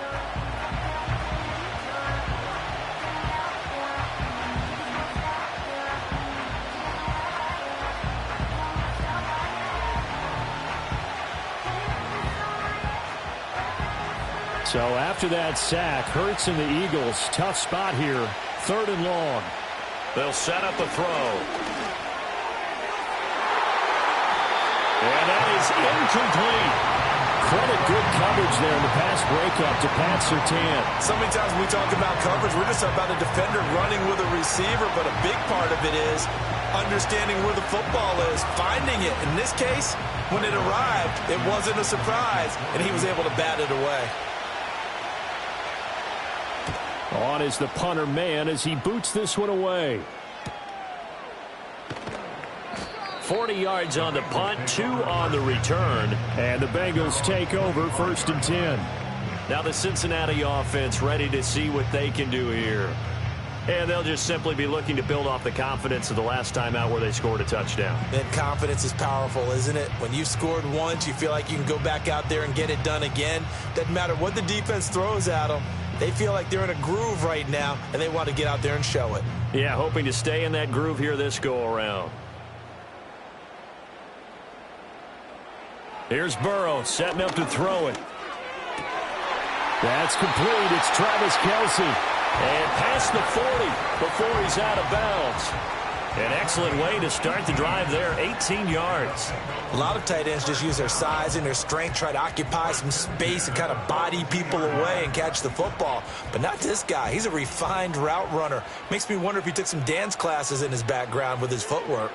So after that sack, Hurts and the Eagles, tough spot here, 3rd and long. They'll set up a throw. And that is incomplete. Quite a good coverage there in the pass breakup to Pat Surtain. So many times when we talk about coverage, we're just talking about a defender running with a receiver, but a big part of it is understanding where the football is, finding it. In this case, when it arrived, it wasn't a surprise, and he was able to bat it away. On is the punter man as he boots this one away. 40 yards on the punt, 2 on the return. And the Bengals take over 1st and 10. Now the Cincinnati offense ready to see what they can do here. And they'll just simply be looking to build off the confidence of the last time out where they scored a touchdown. And confidence is powerful, isn't it? When you've scored once, you feel like you can go back out there and get it done again. Doesn't matter what the defense throws at them. They feel like they're in a groove right now, and they want to get out there and show it. Yeah, hoping to stay in that groove here this go-around. Here's Burrow setting up to throw it. That's complete. It's Travis Kelce. And past the 40 before he's out of bounds. An excellent way to start the drive there, 18 yards. A lot of tight ends just use their size and their strength, try to occupy some space and kind of body people away and catch the football. But not this guy. He's a refined route runner. Makes me wonder if he took some dance classes in his background with his footwork.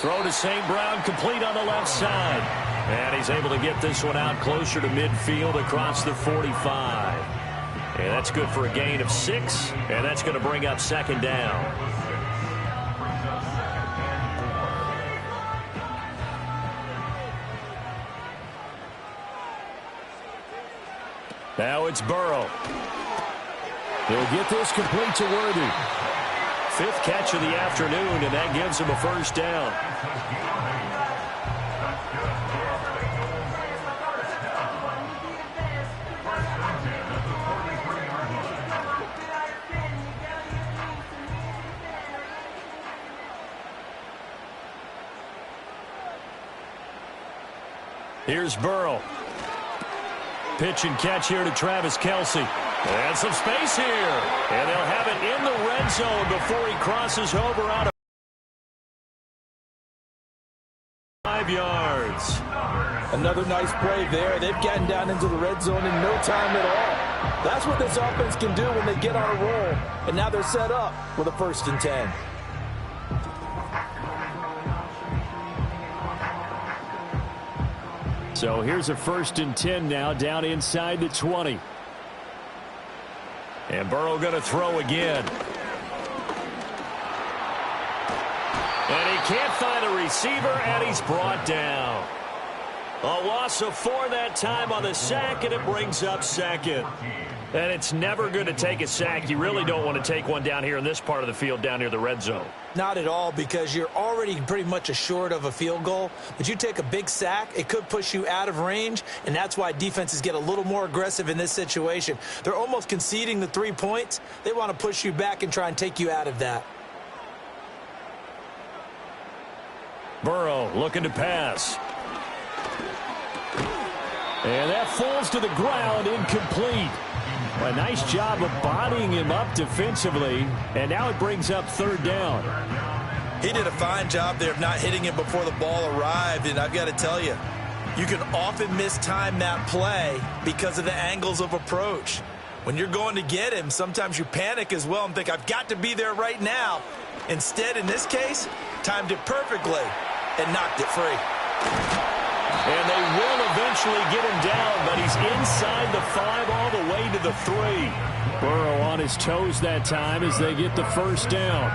Throw to St. Brown, complete on the left side. And he's able to get this one out closer to midfield across the 45. And that's good for a gain of 6, and that's going to bring up 2nd down. Now it's Burrow. He'll get this complete to Worthy. 5th catch of the afternoon, and that gives him a 1st down. Here's Burrow. Pitch and catch here to Travis Kelce. And some space here. And they'll have it in the red zone before he crosses over out of 5 yards. Another nice play there. They've gotten down into the red zone in no time at all. That's what this offense can do when they get on a roll. And now they're set up with a 1st and 10. So here's a 1st and 10 now down inside the 20. And Burrow going to throw again. And he can't find a receiver, and he's brought down. A loss of 4 that time on the sack, and it brings up 2nd. And it's never good to take a sack. You really don't want to take one down here in this part of the field down near the red zone. Not at all, because you're already pretty much assured of a field goal. But you take a big sack, it could push you out of range, and that's why defenses get a little more aggressive in this situation. They're almost conceding the 3 points. They want to push you back and try and take you out of that. Burrow looking to pass. And that falls to the ground, incomplete. A nice job of bodying him up defensively, and now it brings up 3rd down. He did a fine job there of not hitting him before the ball arrived, and I've got to tell you, you can often mistime that play because of the angles of approach. When you're going to get him, sometimes you panic as well and think, I've got to be there right now. Instead, in this case, timed it perfectly and knocked it free. And they will eventually get him down, but he's inside the 5 all the way to the 3. Burrow on his toes that time as they get the 1st down.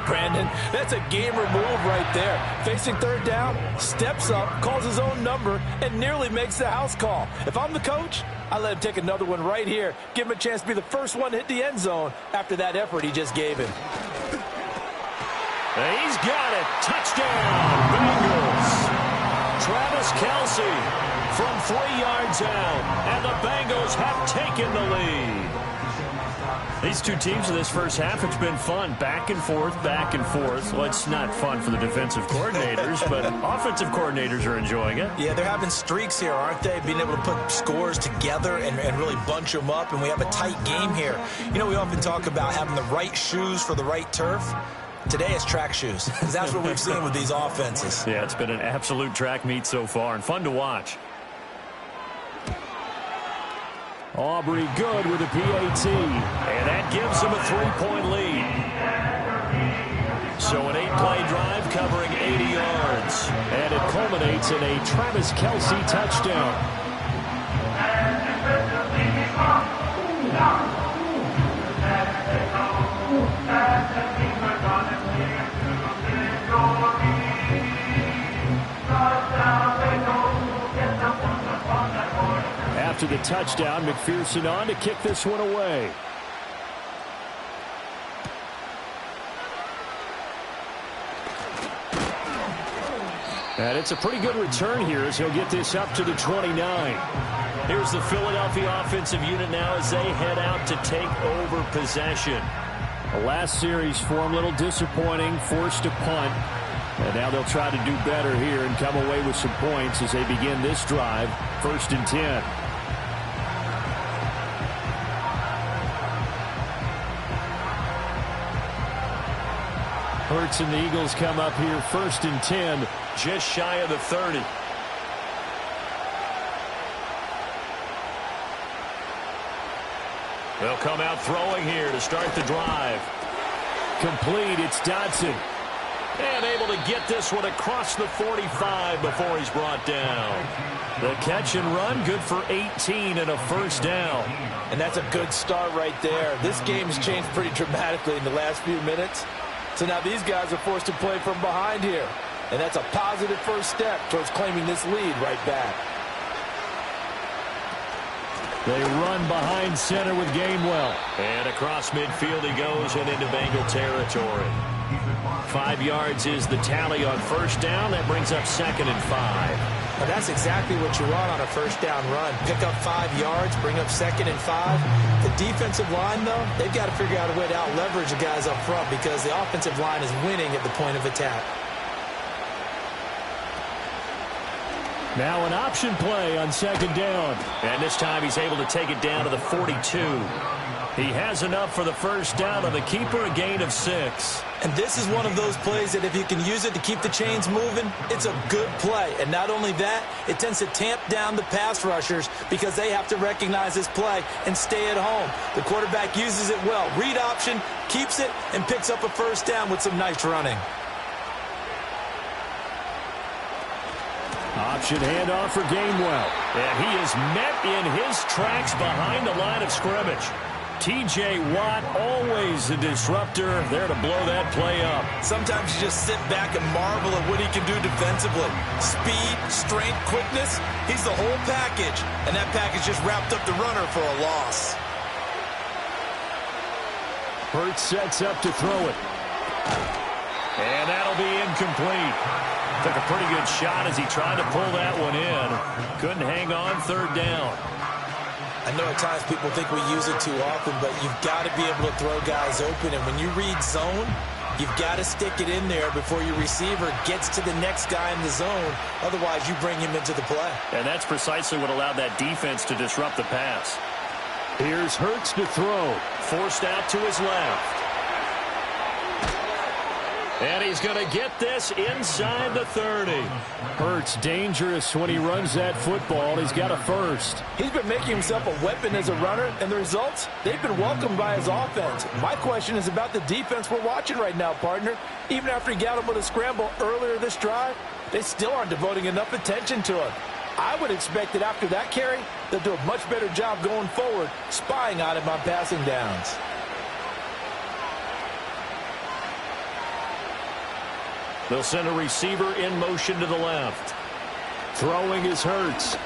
Brandon, that's a gamer move right there. Facing 3rd down, steps up, calls his own number, and nearly makes the house call. If I'm the coach, I let him take another one right here. Give him a chance to be the first one to hit the end zone after that effort he just gave him. And he's got it. Touchdown, Bengals. Travis Kelce from 3 yards out, and the Bengals have taken the lead. These two teams in this first half, it's been fun. Back and forth, back and forth. Well, it's not fun for the defensive coordinators, but offensive coordinators are enjoying it. Yeah, they're having streaks here, aren't they? Being able to put scores together and really bunch them up, and we have a tight game here. You know, we often talk about having the right shoes for the right turf. Today it's track shoes. That's what we've seen with these offenses. Yeah, it's been an absolute track meet so far and fun to watch. Aubrey good with a PAT. And that gives them a 3-point lead. So an 8-play drive covering 80 yards. And it culminates in a Travis Kelce touchdown. After the touchdown, McPherson on to kick this one away. And it's a pretty good return here as he'll get this up to the 29. Here's the Philadelphia offensive unit now as they head out to take over possession. The last series for him, a little disappointing, forced a punt. And now they'll try to do better here and come away with some points as they begin this drive, 1st and 10. Hurts and the Eagles come up here 1st and 10. Just shy of the 30. They'll come out throwing here to start the drive. Complete, it's Dodson. And able to get this one across the 45 before he's brought down. The catch and run, good for 18 and a 1st down. And that's a good start right there. This game's changed pretty dramatically in the last few minutes. So now these guys are forced to play from behind here. And that's a positive first step towards claiming this lead right back. They run behind center with Gainwell. And across midfield he goes and into Bengal territory. 5 yards is the tally on 1st down. That brings up 2nd and 5. Now that's exactly what you want on a 1st down run. Pick up 5 yards, bring up 2nd and 5. The defensive line, though, they've got to figure out a way to out-leverage the guys up front because the offensive line is winning at the point of attack. Now an option play on 2nd down. And this time he's able to take it down to the 42. He has enough for the 1st down on the keeper, a gain of 6. And this is one of those plays that if you can use it to keep the chains moving, it's a good play. And not only that, it tends to tamp down the pass rushers because they have to recognize this play and stay at home. The quarterback uses it well. Read option, keeps it, and picks up a 1st down with some nice running. Option handoff for Gainwell. And he is met in his tracks behind the line of scrimmage. T.J. Watt, always a disruptor, there to blow that play up. Sometimes you just sit back and marvel at what he can do defensively. Speed, strength, quickness, he's the whole package. And that package just wrapped up the runner for a loss. Hurts sets up to throw it. And that'll be incomplete. Took a pretty good shot as he tried to pull that one in. Couldn't hang on 3rd down. I know at times people think we use it too often, but you've got to be able to throw guys open. And when you read zone, you've got to stick it in there before your receiver gets to the next guy in the zone. Otherwise, you bring him into the play. And that's precisely what allowed that defense to disrupt the pass. Here's Hurts to throw. Forced out to his left. And he's going to get this inside the 30. Hurts dangerous when he runs that football. He's got a 1st. He's been making himself a weapon as a runner, and the results, they've been welcomed by his offense. My question is about the defense we're watching right now, partner. Even after he got him with a scramble earlier this drive, they still aren't devoting enough attention to him. I would expect that after that carry, they'll do a much better job going forward, spying on him on passing downs. They'll send a receiver in motion to the left. Throwing is Hurts.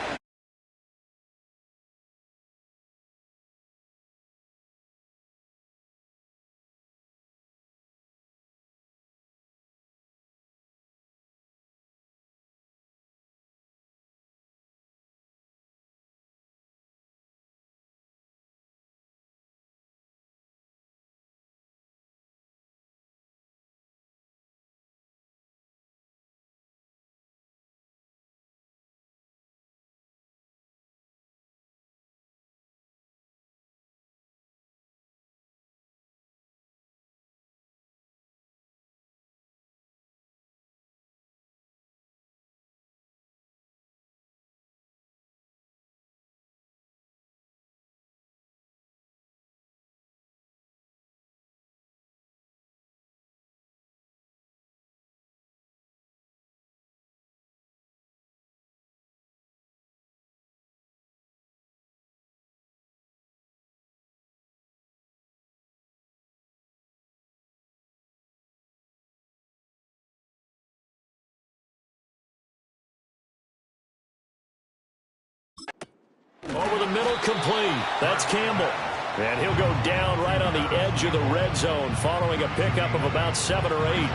Over the middle, complete. That's Campbell. And he'll go down right on the edge of the red zone following a pickup of about 7 or 8.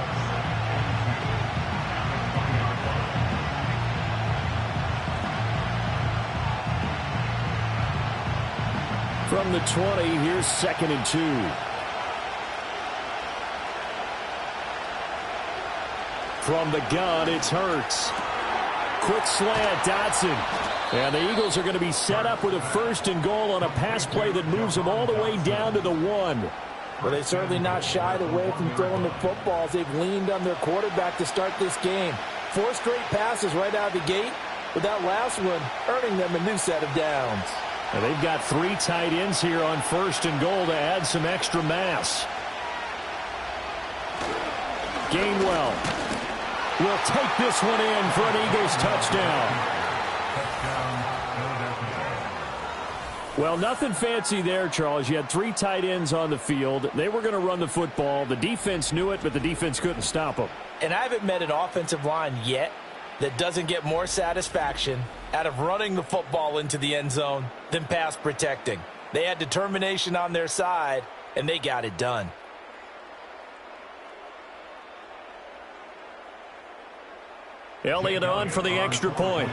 From the 20, here's 2nd and 2. From the gun, it's Hurts. Quick slant, Dotson. And the Eagles are going to be set up with a 1st and goal on a pass play that moves them all the way down to the 1. Well, they've certainly not shied away from throwing the footballs. They've leaned on their quarterback to start this game. 4 straight passes right out of the gate, with that last one earning them a new set of downs. And they've got 3 tight ends here on 1st and goal to add some extra mass. Gainwell will take this one in for an Eagles touchdown. Well, nothing fancy there, Charles. You had 3 tight ends on the field. They were going to run the football. The defense knew it, but the defense couldn't stop them. And I haven't met an offensive line yet that doesn't get more satisfaction out of running the football into the end zone than pass protecting. They had determination on their side, and they got it done. Elliott on for the extra point.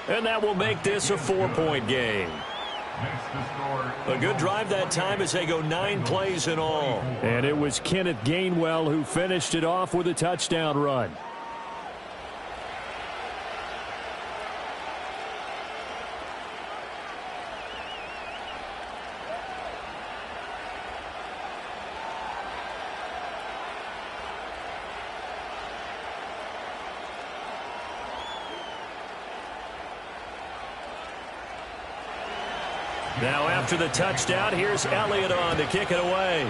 And that will make this a 4-point game. A good drive that time as they go 9 plays in all. And it was Kenneth Gainwell who finished it off with a touchdown run. Now after the touchdown, here's Elliott on to kick it away.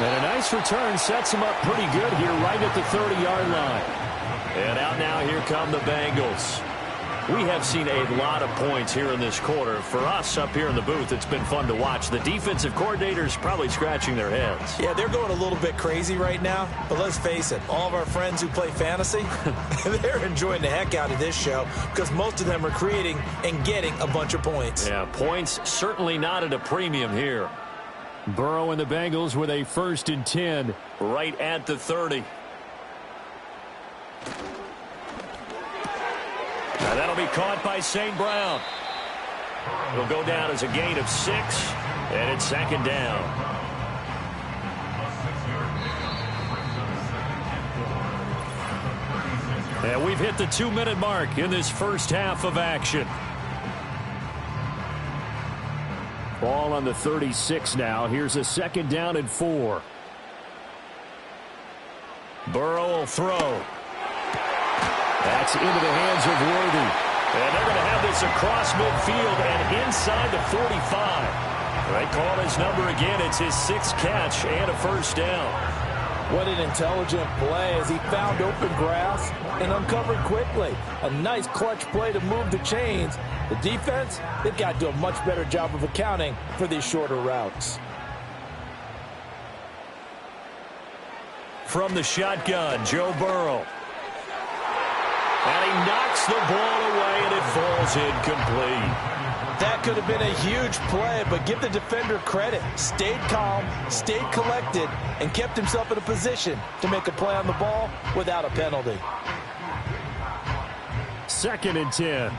And a nice return sets him up pretty good here right at the 30-yard line. And out now, here come the Bengals. We have seen a lot of points here in this quarter. For us up here in the booth, it's been fun to watch. The defensive coordinators probably scratching their heads. Yeah, they're going a little bit crazy right now. But let's face it, all of our friends who play fantasy, they're enjoying the heck out of this show because most of them are creating and getting a bunch of points. Yeah, points certainly not at a premium here. Burrow and the Bengals with a 1st and 10. Right at the 30. Now that'll be caught by St. Brown. It'll go down as a gain of 6, and it's 2nd down. And we've hit the 2-minute mark in this first half of action. Ball on the 36 now. Here's a 2nd down and 4. Burrow will throw. That's into the hands of Worthy. And they're going to have this across midfield and inside the 45. They call his number again. It's his 6th catch and a 1st down. What an intelligent play as he found open grass and uncovered quickly. A nice clutch play to move the chains. The defense, they've got to do a much better job of accounting for these shorter routes. From the shotgun, Joe Burrow. And he knocks the ball away, and it falls incomplete. That could have been a huge play, but give the defender credit. Stayed calm, stayed collected, and kept himself in a position to make a play on the ball without a penalty. 2nd and 10.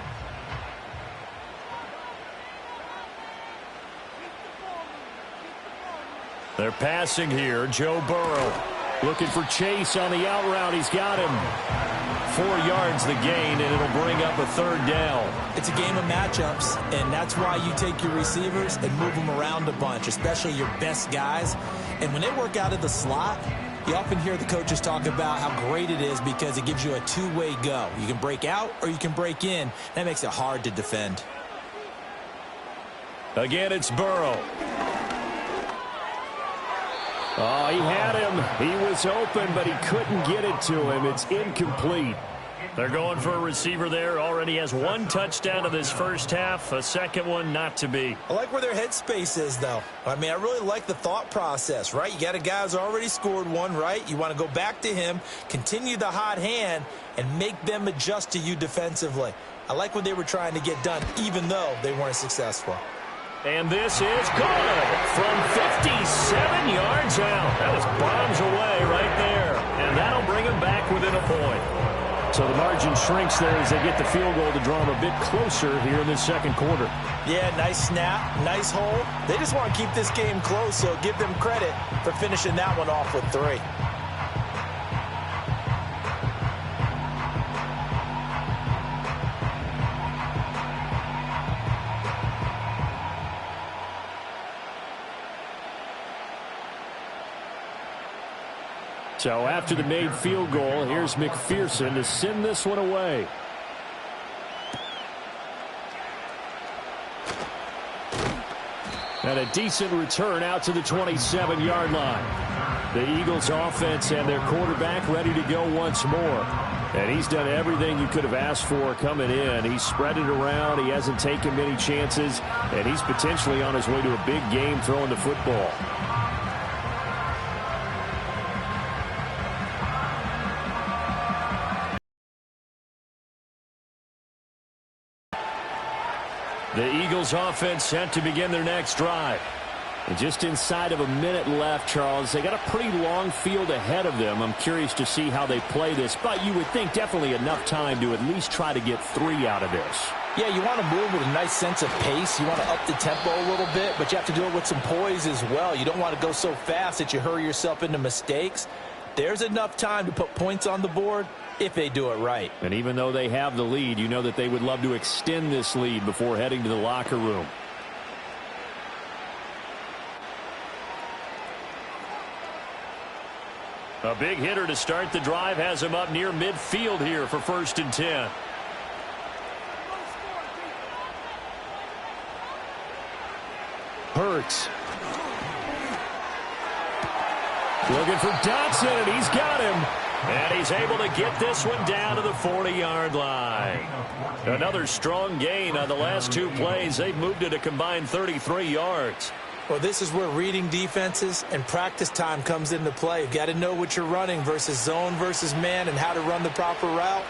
They're passing here. Joe Burrow looking for Chase on the out route. He's got him. 4 yards the gain, and it'll bring up a 3rd down. It's a game of matchups, and that's why you take your receivers and move them around a bunch, especially your best guys. And when they work out of the slot, you often hear the coaches talk about how great it is because it gives you a two-way go. You can break out or you can break in. That makes it hard to defend. Again, it's Burrow. Oh, he had him. He was open, but he couldn't get it to him. It's incomplete. They're going for a receiver there. Already has one touchdown in this first half. A second one not to be. I like where their headspace is, though. I mean, I really like the thought process, right? You got a guy who's already scored one, right? You want to go back to him, continue the hot hand, and make them adjust to you defensively. I like what they were trying to get done, even though they weren't successful. And this is good from 57 yards out. That was bombs away right there. And that'll bring them back within a point. So the margin shrinks there as they get the field goal to draw them a bit closer here in this second quarter. Yeah, nice snap, nice hole. They just want to keep this game close, so give them credit for finishing that one off with 3. So after the made field goal, here's McPherson to send this one away. And a decent return out to the 27-yard line. The Eagles offense and their quarterback ready to go once more. And he's done everything you could have asked for coming in. He's spread it around. He hasn't taken many chances. And he's potentially on his way to a big game throwing the football. The Eagles offense set to begin their next drive. And just inside of a minute left, Charles. They got a pretty long field ahead of them. I'm curious to see how they play this. But you would think definitely enough time to at least try to get 3 out of this. Yeah, you want to move with a nice sense of pace. You want to up the tempo a little bit, but you have to do it with some poise as well. You don't want to go so fast that you hurry yourself into mistakes. There's enough time to put points on the board if they do it right. And even though they have the lead, you know that they would love to extend this lead before heading to the locker room. A big hitter to start the drive has him up near midfield here for 1st and 10. Hurts. Looking for Dotson, and he's got him. And he's able to get this one down to the 40-yard line. Another strong gain on the last 2 plays. They've moved it a combined 33 yards. Well, this is where reading defenses and practice time comes into play. You've got to know what you're running versus zone versus man and how to run the proper route.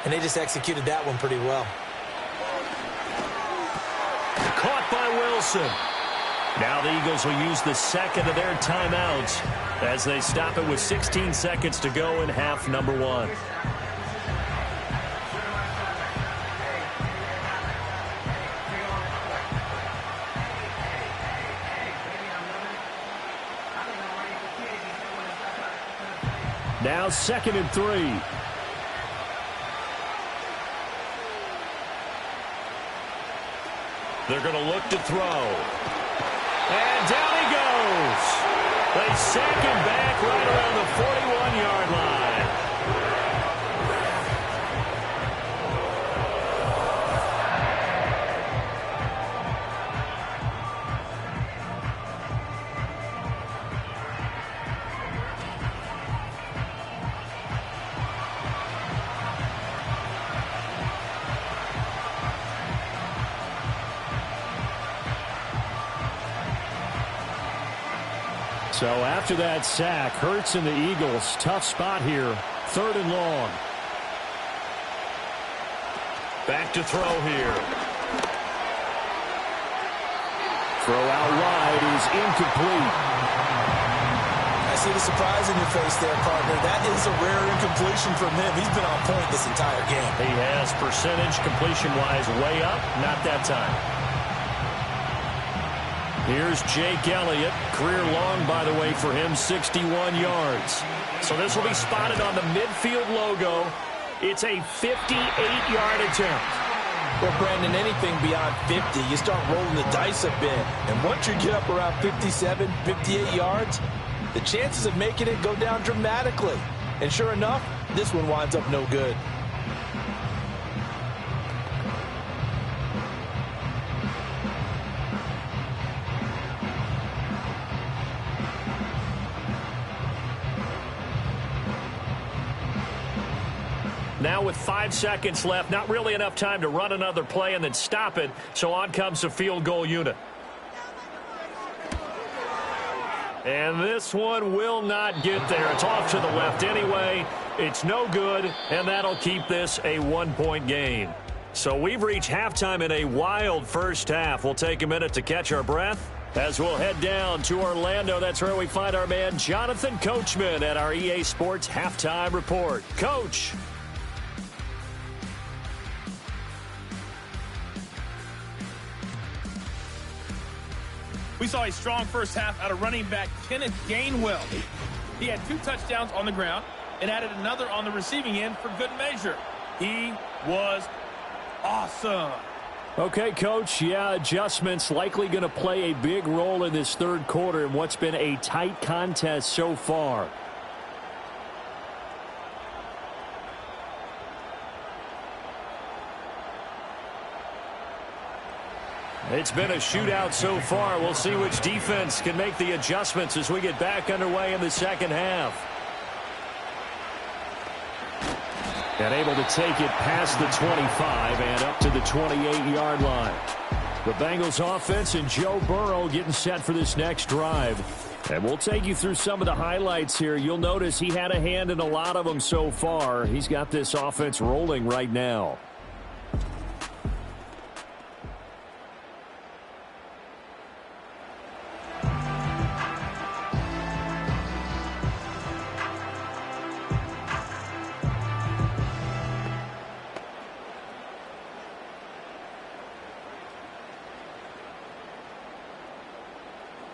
And they just executed that one pretty well. Caught by Wilson. Now the Eagles will use the second of their timeouts as they stop it with 16 seconds to go in half number 1. Now 2nd and 3. They're going to look to throw. And down he goes. They sack him back right around the 41-yard line. So after that sack, Hurts and the Eagles, tough spot here. 3rd and long. Back to throw here. Throw out wide is incomplete. I see the surprise in your face there, partner. That is a rare incompletion from him. He's been on point this entire game. He has percentage completion-wise way up. Not that time. Here's Jake Elliott. Career long, by the way, for him, 61 yards. So this will be spotted on the midfield logo. It's a 58-yard attempt. Well, Brandon, anything beyond 50, you start rolling the dice a bit. And once you get up around 57, 58 yards, the chances of making it go down dramatically. And sure enough, this one winds up no good. Now with 5 seconds left, not really enough time to run another play and then stop it. So on comes the field goal unit. And this one will not get there. It's off to the left anyway. It's no good, and that'll keep this a 1-point game. So we've reached halftime in a wild first half. We'll take a minute to catch our breath as we'll head down to Orlando. That's where we find our man Jonathan Coachman at our EA Sports Halftime Report. Coach. We saw a strong first half out of running back Kenneth Gainwell. He had 2 touchdowns on the ground and added another on the receiving end for good measure. He was awesome. Okay, Coach, yeah, adjustments likely going to play a big role in this third quarter in what's been a tight contest so far. It's been a shootout so far. We'll see which defense can make the adjustments as we get back underway in the second half. And able to take it past the 25 and up to the 28-yard line. The Bengals offense and Joe Burrow getting set for this next drive. And we'll take you through some of the highlights here. You'll notice he had a hand in a lot of them so far. He's got this offense rolling right now.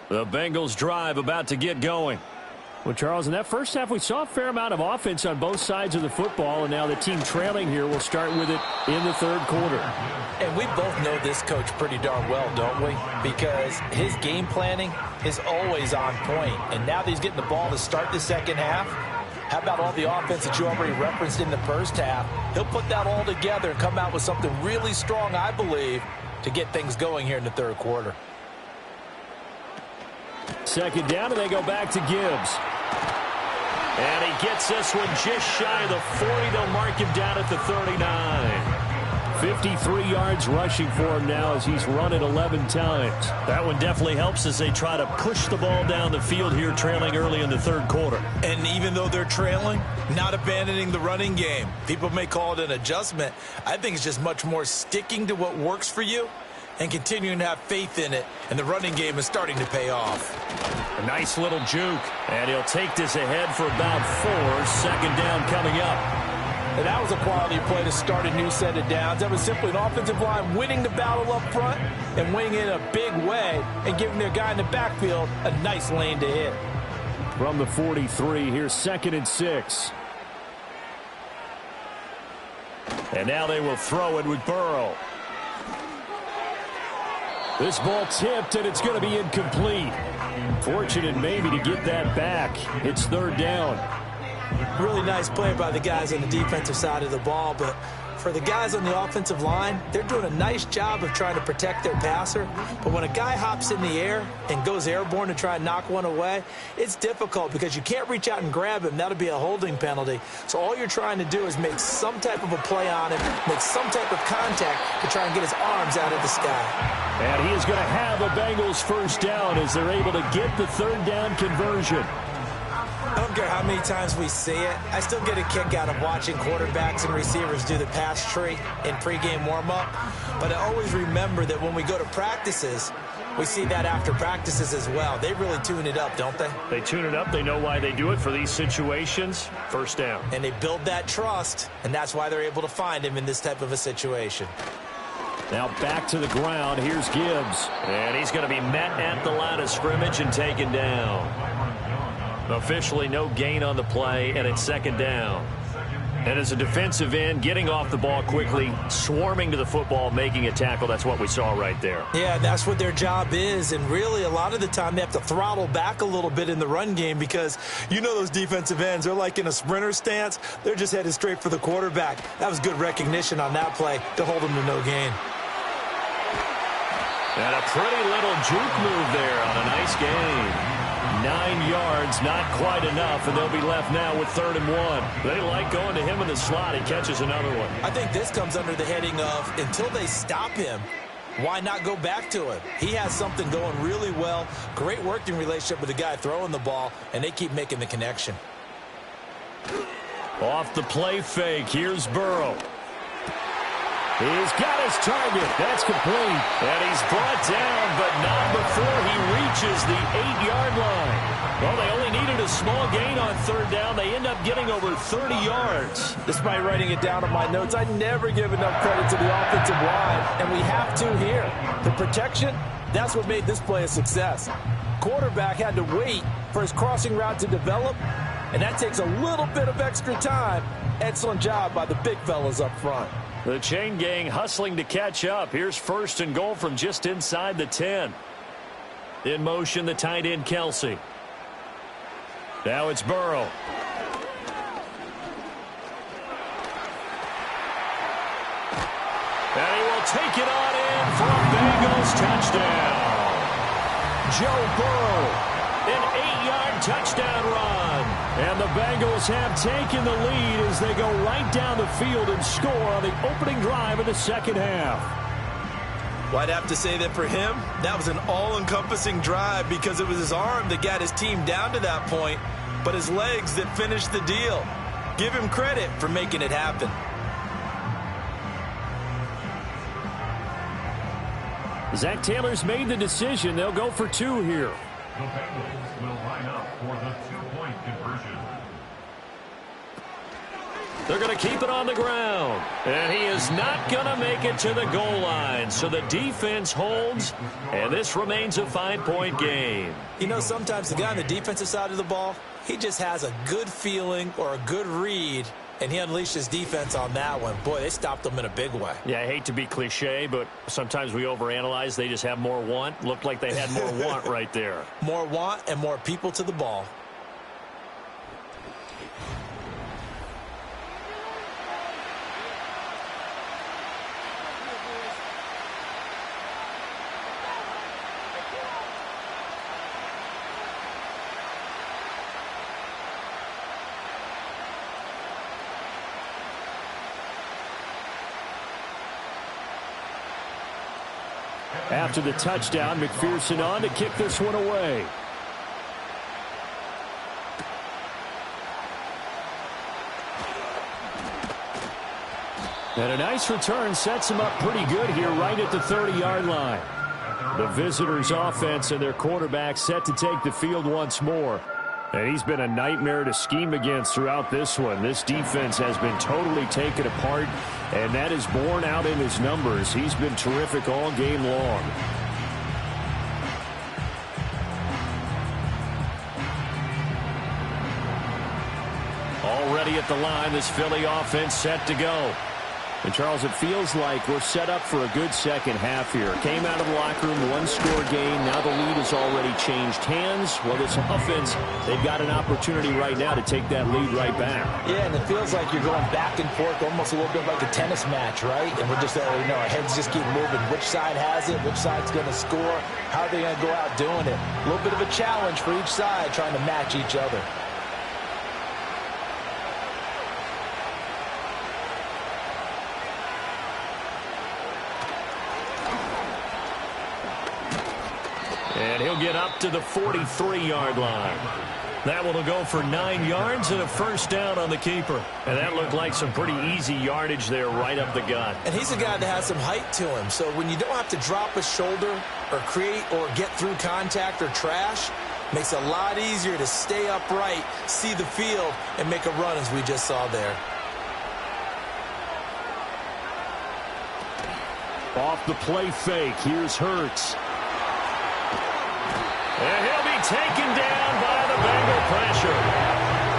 The Bengals drive about to get going. Well, Charles, in that first half, we saw a fair amount of offense on both sides of the football, and now the team trailing here will start with it in the third quarter. And we both know this coach pretty darn well, don't we? Because his game planning is always on point. And now that he's getting the ball to start the second half, how about all the offense that you already referenced in the first half? He'll put that all together and come out with something really strong, I believe, to get things going here in the third quarter. Second down, and they go back to Gibbs. And he gets this one just shy of the 40. They'll mark him down at the 39. 53 yards rushing for him now as he's run it 11 times. That one definitely helps as they try to push the ball down the field here, trailing early in the third quarter. And even though they're trailing, not abandoning the running game. People may call it an adjustment. I think it's just much more sticking to what works for you and continuing to have faith in it, and the running game is starting to pay off. A nice little juke, and he'll take this ahead for about 4. Second down coming up. And that was a quality play to start a new set of downs. That was simply an offensive line winning the battle up front and winning it in a big way and giving their guy in the backfield a nice lane to hit. From the 43, here's 2nd and 6. And now they will throw it with Burrow. This ball tipped, and it's going to be incomplete. Fortunate maybe to get that back. It's third down. Really nice play by the guys on the defensive side of the ball, but for the guys on the offensive line, they're doing a nice job of trying to protect their passer. But when a guy hops in the air and goes airborne to try and knock one away, it's difficult because you can't reach out and grab him. That'll be a holding penalty. So all you're trying to do is make some type of a play on him, make some type of contact to try and get his arms out of the sky. And he is going to have a Bengals first down as they're able to get the third down conversion. I don't care how many times we see it. I still get a kick out of watching quarterbacks and receivers do the pass tree in pregame warm-up. But I always remember that when we go to practices, we see that after practices as well. They really tune it up, don't they? They tune it up. They know why they do it for these situations. First down. And they build that trust, and that's why they're able to find him in this type of a situation. Now back to the ground. Here's Gibbs. And he's going to be met at the line of scrimmage and taken down. Officially no gain on the play, and it's second down. And as a defensive end, getting off the ball quickly, swarming to the football, making a tackle, that's what we saw right there. Yeah, that's what their job is, and really a lot of the time they have to throttle back a little bit in the run game because you know those defensive ends, they're like in a sprinter stance. They're just headed straight for the quarterback. That was good recognition on that play to hold them to no gain. And a pretty little juke move there on a nice game. 9 yards, not quite enough, and they'll be left now with 3rd and 1. They like going to him in the slot. He catches another one. I think this comes under the heading of until they stop him, why not go back to him? He has something going really well. Great working relationship with the guy throwing the ball, and they keep making the connection. Off the play fake, here's Burrow. He's got his target. That's complete. And he's brought down, but not before he reaches the 8-yard line. Well, they only needed a small gain on 3rd down. They end up getting over 30 yards. Despite writing it down on my notes, I never give enough credit to the offensive line, and we have to here. The protection, that's what made this play a success. Quarterback had to wait for his crossing route to develop, and that takes a little bit of extra time. Excellent job by the big fellas up front. The chain gang hustling to catch up. Here's 1st and goal from just inside the 10. In motion, the tight end, Kelsey. Now it's Burrow. And he will take it on in for a Bengals touchdown. Joe Burrow, an 8-yard touchdown run. And the Bengals have taken the lead as they go right down the field and score on the opening drive of the second half. Well, I'd have to say that for him, that was an all-encompassing drive because it was his arm that got his team down to that point, but his legs that finished the deal. Give him credit for making it happen. Zach Taylor's made the decision. They'll go for 2 here. The Bengals will line up for the 2-point conversion. They're going to keep it on the ground. And he is not going to make it to the goal line. So the defense holds, and this remains a 5-point game. You know, sometimes the guy on the defensive side of the ball, he just has a good feeling or a good read, and he unleashed his defense on that one. Boy, they stopped him in a big way. Yeah, I hate to be cliche, but sometimes we overanalyze. They just have more want. Looked like they had more want right there. More want and more people to the ball. After the touchdown, McPherson on to kick this one away. And a nice return sets him up pretty good here right at the 30-yard line. The visitors' offense and their quarterback set to take the field once more. And he's been a nightmare to scheme against throughout this one. This defense has been totally taken apart, and that is borne out in his numbers. He's been terrific all game long. Already at the line, this Philly offense set to go. And, Charles, it feels like we're set up for a good second half here. Came out of the locker room, one-score game. Now the lead has already changed hands. Well, this offense, they've got an opportunity right now to take that lead right back. Yeah, and it feels like you're going back and forth, almost a little bit like a tennis match, right? And we're just, our heads just keep moving. Which side has it? Which side's going to score? How are they going to go out doing it? A little bit of a challenge for each side, trying to match each other. And he'll get up to the 43-yard line. That one will go for 9 yards and a first down on the keeper. And that looked like some pretty easy yardage there right up the gut. And he's a guy that has some height to him. So when you don't have to drop a shoulder or create or get through contact or trash, makes it a lot easier to stay upright, see the field, and make a run as we just saw there. Off the play fake, here's Hurts. And he'll be taken down by the Bengal pressure.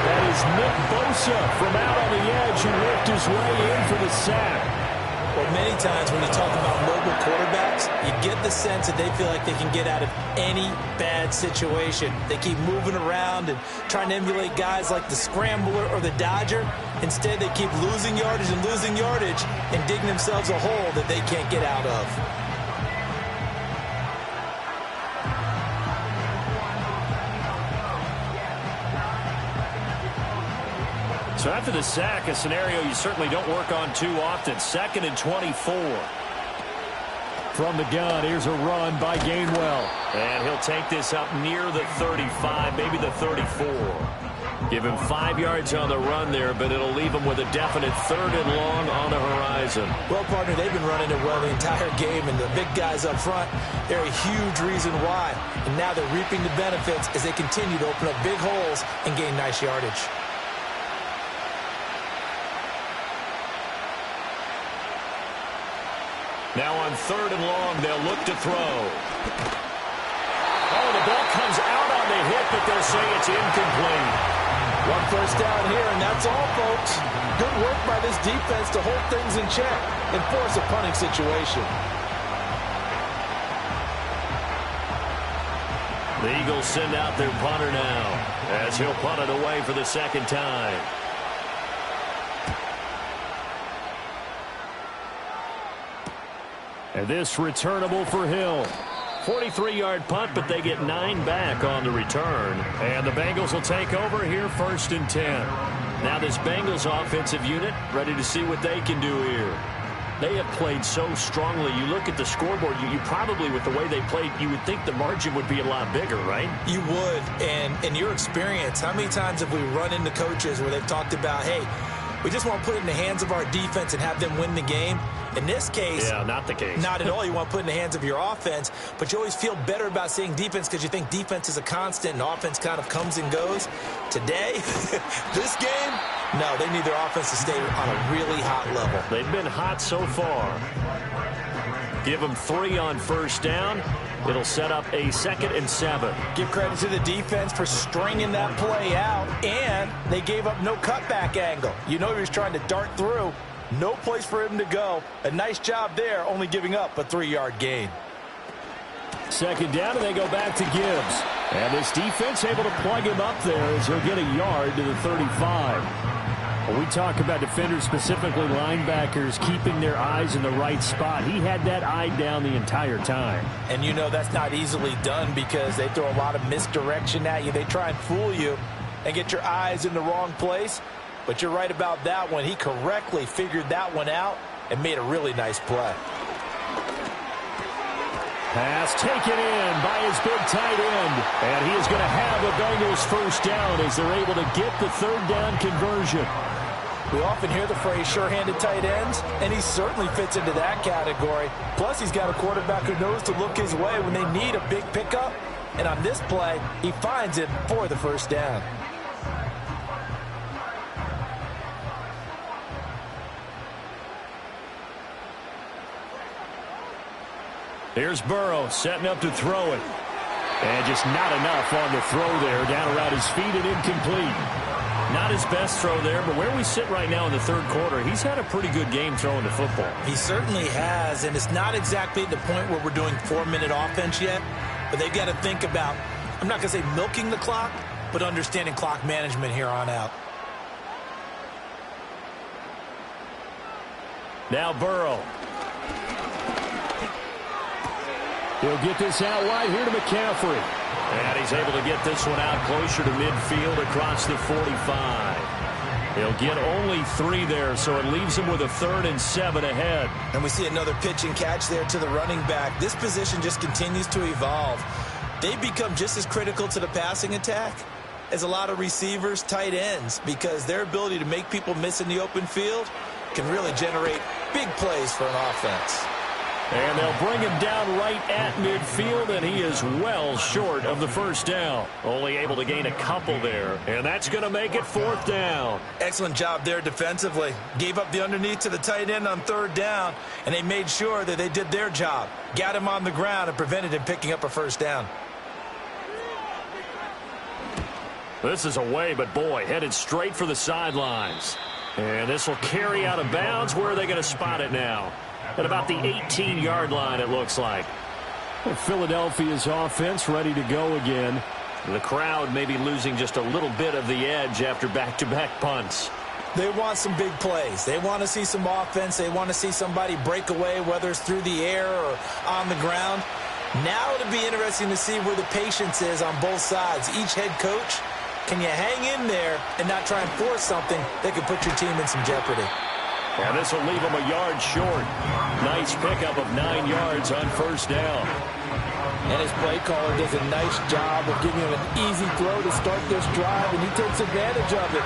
That is Nick Bosa from out on the edge who worked his way in for the sack. Well, many times when you talk about mobile quarterbacks, you get the sense that they feel like they can get out of any bad situation. They keep moving around and trying to emulate guys like the Scrambler or the Dodger. Instead, they keep losing yardage and digging themselves a hole that they can't get out of. So after the sack, a scenario you certainly don't work on too often. 2nd and 24. From the gun, here's a run by Gainwell. And he'll take this up near the 35, maybe the 34. Give him 5 yards on the run there, but it'll leave him with a definite 3rd and long on the horizon. Well, partner, they've been running it well the entire game, and the big guys up front, they're a huge reason why. And now they're reaping the benefits as they continue to open up big holes and gain nice yardage. Now on 3rd and long, they'll look to throw. Oh, the ball comes out on the hit, but they'll say it's incomplete. 1 first down here, and that's all, folks. Good work by this defense to hold things in check and force a punting situation. The Eagles send out their punter now as he'll punt it away for the 2nd time. And this returnable for Hill. 43-yard punt, but they get 9 back on the return. And the Bengals will take over here 1st and 10. Now this Bengals offensive unit ready to see what they can do here. They have played so strongly. You look at the scoreboard, you probably, with the way they played, you would think the margin would be a lot bigger, right? You would. And in your experience, how many times have we run into coaches where they've talked about, hey, we just want to put it in the hands of our defense and have them win the game? In this case, yeah, not the case. Not at all. You want to put it in the hands of your offense, but you always feel better about saying defense because you think defense is a constant and offense kind of comes and goes. Today, this game, no, they need their offense to stay on a really hot level. They've been hot so far. Give them 3 on 1st down. It'll set up a 2nd and 7. Give credit to the defense for stringing that play out, and they gave up no cutback angle. You know he was trying to dart through. No place for him to go. A nice job there, only giving up a 3-yard gain. 2nd down, and they go back to Gibbs. And this defense able to plug him up there as he'll get a yard to the 35. When we talk about defenders, specifically linebackers, keeping their eyes in the right spot, he had that eye down the entire time. And you know that's not easily done because they throw a lot of misdirection at you. They try and fool you and get your eyes in the wrong place. But you're right about that one. He correctly figured that one out and made a really nice play. Pass taken in by his big tight end. And he is going to have a Bengals 1st down as they're able to get the 3rd down conversion. We often hear the phrase sure-handed tight ends, and he certainly fits into that category. Plus, he's got a quarterback who knows to look his way when they need a big pickup. And on this play, he finds it for the 1st down. Here's Burrow setting up to throw it. And just not enough on the throw there. Down around his feet and incomplete. Not his best throw there, but where we sit right now in the 3rd quarter, he's had a pretty good game throwing the football. He certainly has, and it's not exactly at the point where we're doing 4-minute offense yet, but they've got to think about, I'm not going to say milking the clock, but understanding clock management here on out. Now Burrow. He'll get this out wide here to McCaffrey. And he's able to get this one out closer to midfield across the 45. He'll get only 3 there, so it leaves him with a 3rd and 7 ahead. And we see another pitch and catch there to the running back. This position just continues to evolve. They become just as critical to the passing attack as a lot of receivers, tight ends, because their ability to make people miss in the open field can really generate big plays for an offense. And they'll bring him down right at midfield, and he is well short of the 1st down. Only able to gain a couple there, and that's going to make it 4th down. Excellent job there defensively. Gave up the underneath to the tight end on 3rd down, and they made sure that they did their job. Got him on the ground and prevented him picking up a 1st down. This is away, but boy, headed straight for the sidelines. And this will carry out of bounds. Where are they going to spot it now? At about the 18-yard line, it looks like. Philadelphia's offense ready to go again. The crowd may be losing just a little bit of the edge after back-to-back punts. They want some big plays. They want to see some offense. They want to see somebody break away, whether it's through the air or on the ground. Now it'll be interesting to see where the patience is on both sides. Each head coach Can you hang in there and not try and force something that could put your team in some jeopardy? And this will leave him a yard short. Nice pickup of 9 yards on first down. And his play caller does a nice job of giving him an easy throw to start this drive, and he takes advantage of it.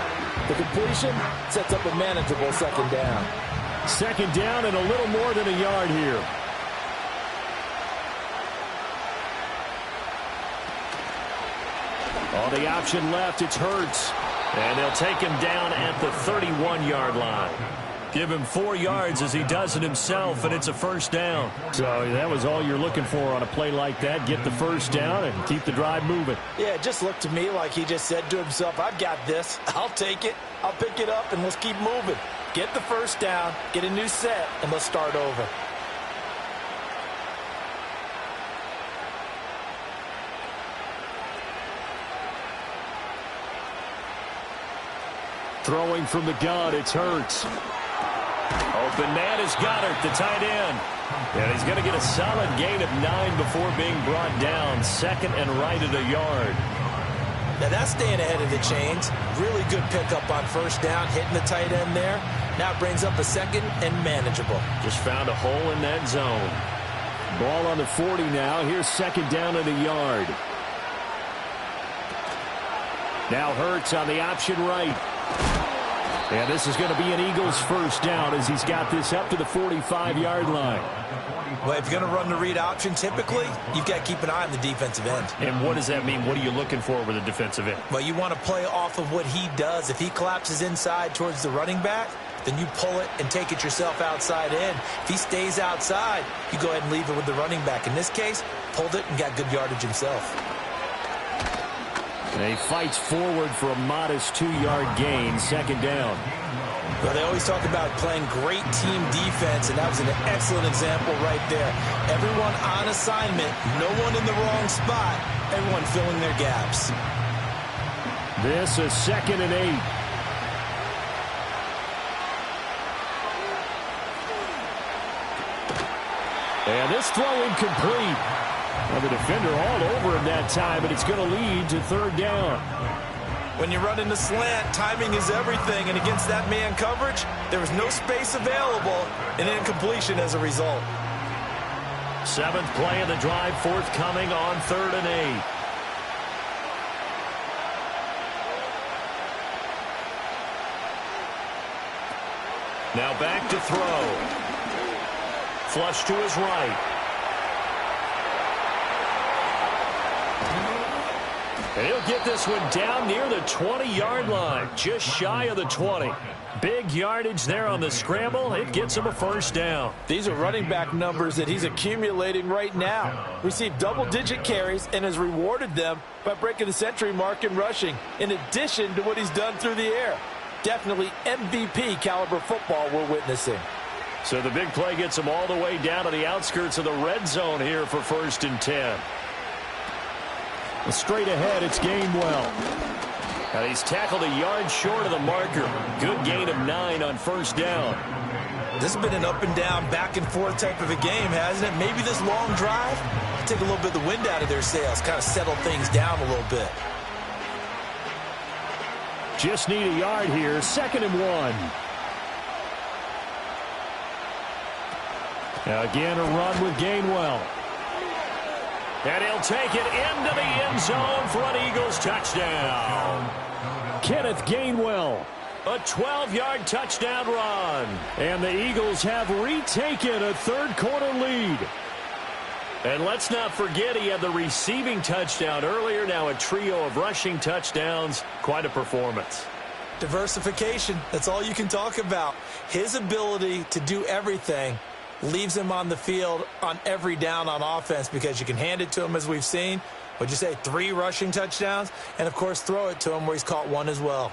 The completion sets up a manageable second down. Second down and a little more than a yard here. On the option left, it's Hurts. And they'll take him down at the 31-yard line. Give him 4 yards as he does it himself, and it's a first down. So that was all you're looking for on a play like that. Get the first down and keep the drive moving. Yeah, it just looked to me like he just said to himself, I've got this. I'll take it. I'll pick it up, and let's keep moving. Get the first down, get a new set, and let's start over. Throwing from the gun, it's Hurts. Open man is Goddard, the tight end. And he's going to get a solid gain of 9 before being brought down. Second and right at a yard. Now that's staying ahead of the chains. Really good pickup on first down, hitting the tight end there. Now it brings up a second and manageable. Just found a hole in that zone. Ball on the 40 now. Here's second down at a yard. Now Hurts on the option right. And this is going to be an Eagles first down as he's got this up to the 45-yard line. Well, if you're going to run the read option, typically, you've got to keep an eye on the defensive end. And what does that mean? What are you looking for with a defensive end? Well, you want to play off of what he does. If he collapses inside towards the running back, then you pull it and take it yourself outside in. If he stays outside, you go ahead and leave it with the running back. In this case, pulled it and got good yardage himself. And he fights forward for a modest 2-yard gain, second down. Well, they always talk about playing great team defense, and that was an excellent example right there. Everyone on assignment, no one in the wrong spot, everyone filling their gaps. This is second and 8. And this throw incomplete. Well, the defender all over him that time, but it's going to lead to third down. When you run in the slant, timing is everything, and against that man coverage, there was no space available, and incompletion as a result. 7th play of the drive, forthcoming on 3rd and 8. Now back to throw. Flush to his right. And he'll get this one down near the 20-yard line, just shy of the 20. Big yardage there on the scramble. It gets him a first down. These are running back numbers that he's accumulating right now. Received double-digit carries and has rewarded them by breaking the century mark in rushing, in addition to what he's done through the air. Definitely MVP caliber football we're witnessing. So the big play gets him all the way down to the outskirts of the red zone here for 1st and 10. Straight ahead, it's Gainwell. And he's tackled a yard short of the marker. Good gain of 9 on first down. This has been an up and down, back and forth type of a game, hasn't it? Maybe this long drive take a little bit of the wind out of their sails, kind of settle things down a little bit. Just need a yard here, 2nd and 1. Again, a run with Gainwell. And he'll take it into the end zone for an Eagles touchdown. Kenneth Gainwell. A 12-yard touchdown run. And the Eagles have retaken a third-quarter lead. And let's not forget he had the receiving touchdown earlier. Now a trio of rushing touchdowns. Quite a performance. Diversification, that's all you can talk about. His ability to do everything leaves him on the field on every down on offense because you can hand it to him as we've seen. What'd you say, 3 rushing touchdowns? And, of course, throw it to him where he's caught 1 as well.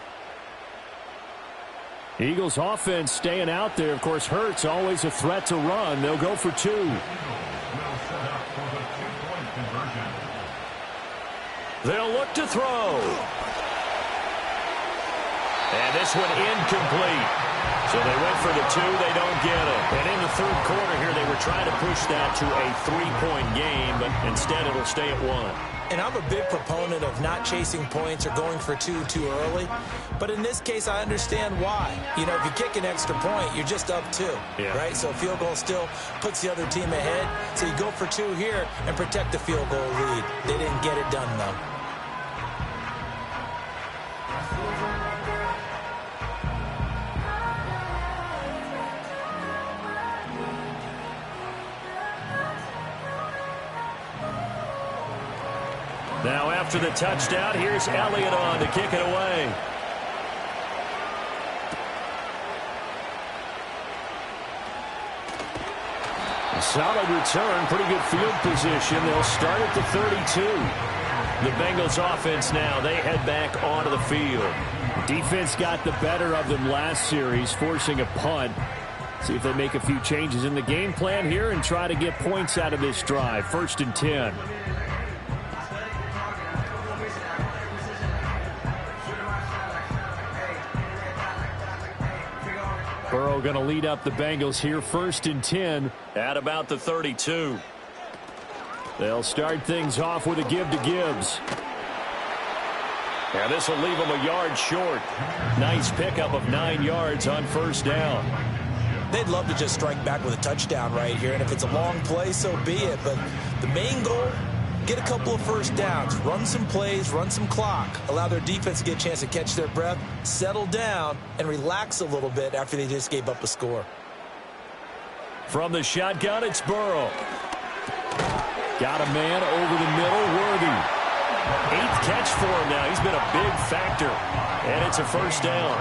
Eagles offense staying out there. Of course, Hurts always a threat to run. They'll go for 2. They'll look to throw. And this one incomplete. So they went for the 2, they don't get it. And in the third quarter here, they were trying to push that to a 3-point game, but instead it'll stay at 1. And I'm a big proponent of not chasing points or going for two too early. But in this case, I understand why. You know, if you kick an extra point, you're just up 2, right? So a field goal still puts the other team ahead. So you go for 2 here and protect the field goal lead. They didn't get it done, though. Now after the touchdown, here's Elliott on to kick it away. A solid return, pretty good field position. They'll start at the 32. The Bengals offense now, they head back onto the field. Defense got the better of them last series, forcing a punt. See if they make a few changes in the game plan here and try to get points out of this drive. 1st and 10. Burrow going to lead up the Bengals here, 1st and 10 at about the 32. They'll start things off with a give to Gibbs. Yeah, this will leave them a yard short. Nice pickup of 9 yards on 1st down. They'd love to just strike back with a touchdown right here, and if it's a long play, so be it. But the main goal, get a couple of 1st downs, run some plays, run some clock, allow their defense to get a chance to catch their breath, settle down, and relax a little bit after they just gave up a score. From the shotgun, it's Burrow. Got a man over the middle, Worthy. 8th catch for him now. He's been a big factor, and it's a 1st down.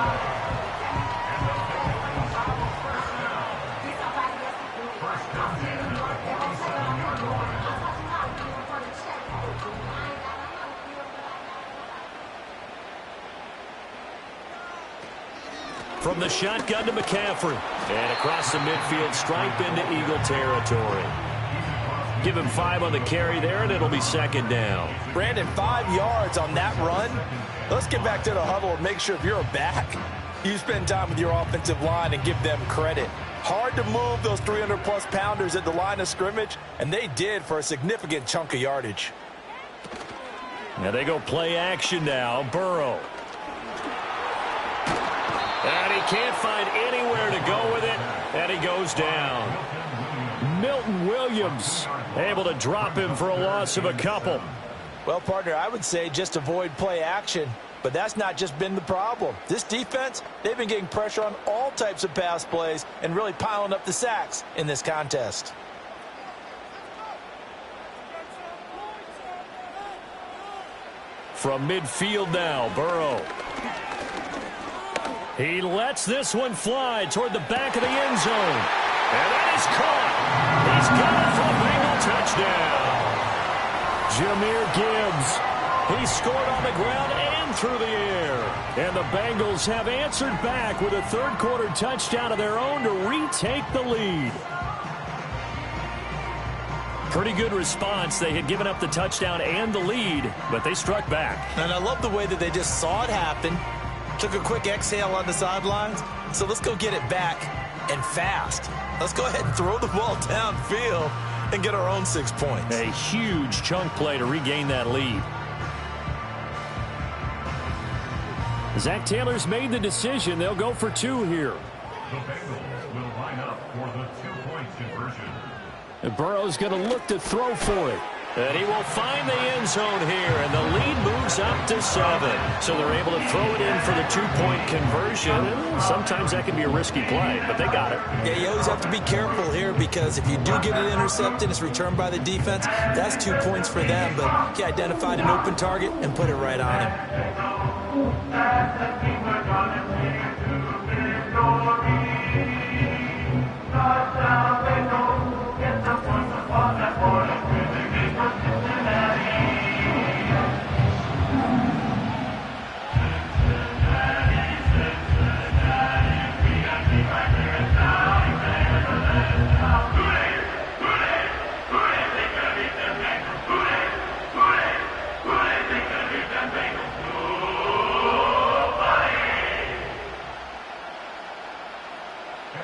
From the shotgun to McCaffrey. And across the midfield stripe into Eagle territory. Give him 5 on the carry there, and it'll be 2nd down. Brandon, 5 yards on that run. Let's get back to the huddle and make sure if you're a back, you spend time with your offensive line and give them credit. Hard to move those 300-plus pounders at the line of scrimmage, and they did for a significant chunk of yardage. Now they go play action now. Burrow. And he can't find anywhere to go with it, and he goes down. Milton Williams able to drop him for a loss of a couple. Well, partner, I would say just avoid play action, but that's not just been the problem. This defense, they've been getting pressure on all types of pass plays and really piling up the sacks in this contest. From midfield now, Burrow. He lets this one fly toward the back of the end zone. And that is caught. He's got it for a Bengal touchdown. Jahmyr Gibbs. He scored on the ground and through the air. And the Bengals have answered back with a 3rd quarter touchdown of their own to retake the lead. Pretty good response. They had given up the touchdown and the lead, but they struck back. And I love the way that they just saw it happen. Took a quick exhale on the sidelines. So let's go get it back and fast. Let's go ahead and throw the ball downfield and get our own 6 points. A huge chunk play to regain that lead. Zach Taylor's made the decision. They'll go for 2 here. The Bengals will line up for the 2-point conversion. And Burrow's going to look to throw for it. And he will find the end zone here, and the lead moves up to 7. So they're able to throw it in for the 2-point conversion. And sometimes that can be a risky play, but they got it. Yeah, you always have to be careful here because if you do get it intercepted, it's returned by the defense. That's 2 points for them, but he identified an open target and put it right on him.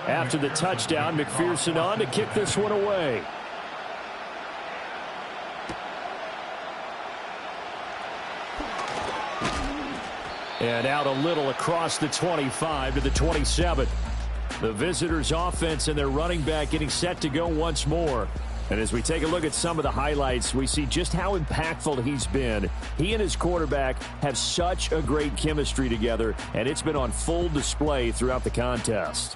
After the touchdown, McPherson on to kick this one away. And out a little across the 25 to the 27. The visitors' offense and their running back getting set to go once more. And as we take a look at some of the highlights, we see just how impactful he's been. He and his quarterback have such a great chemistry together, and it's been on full display throughout the contest.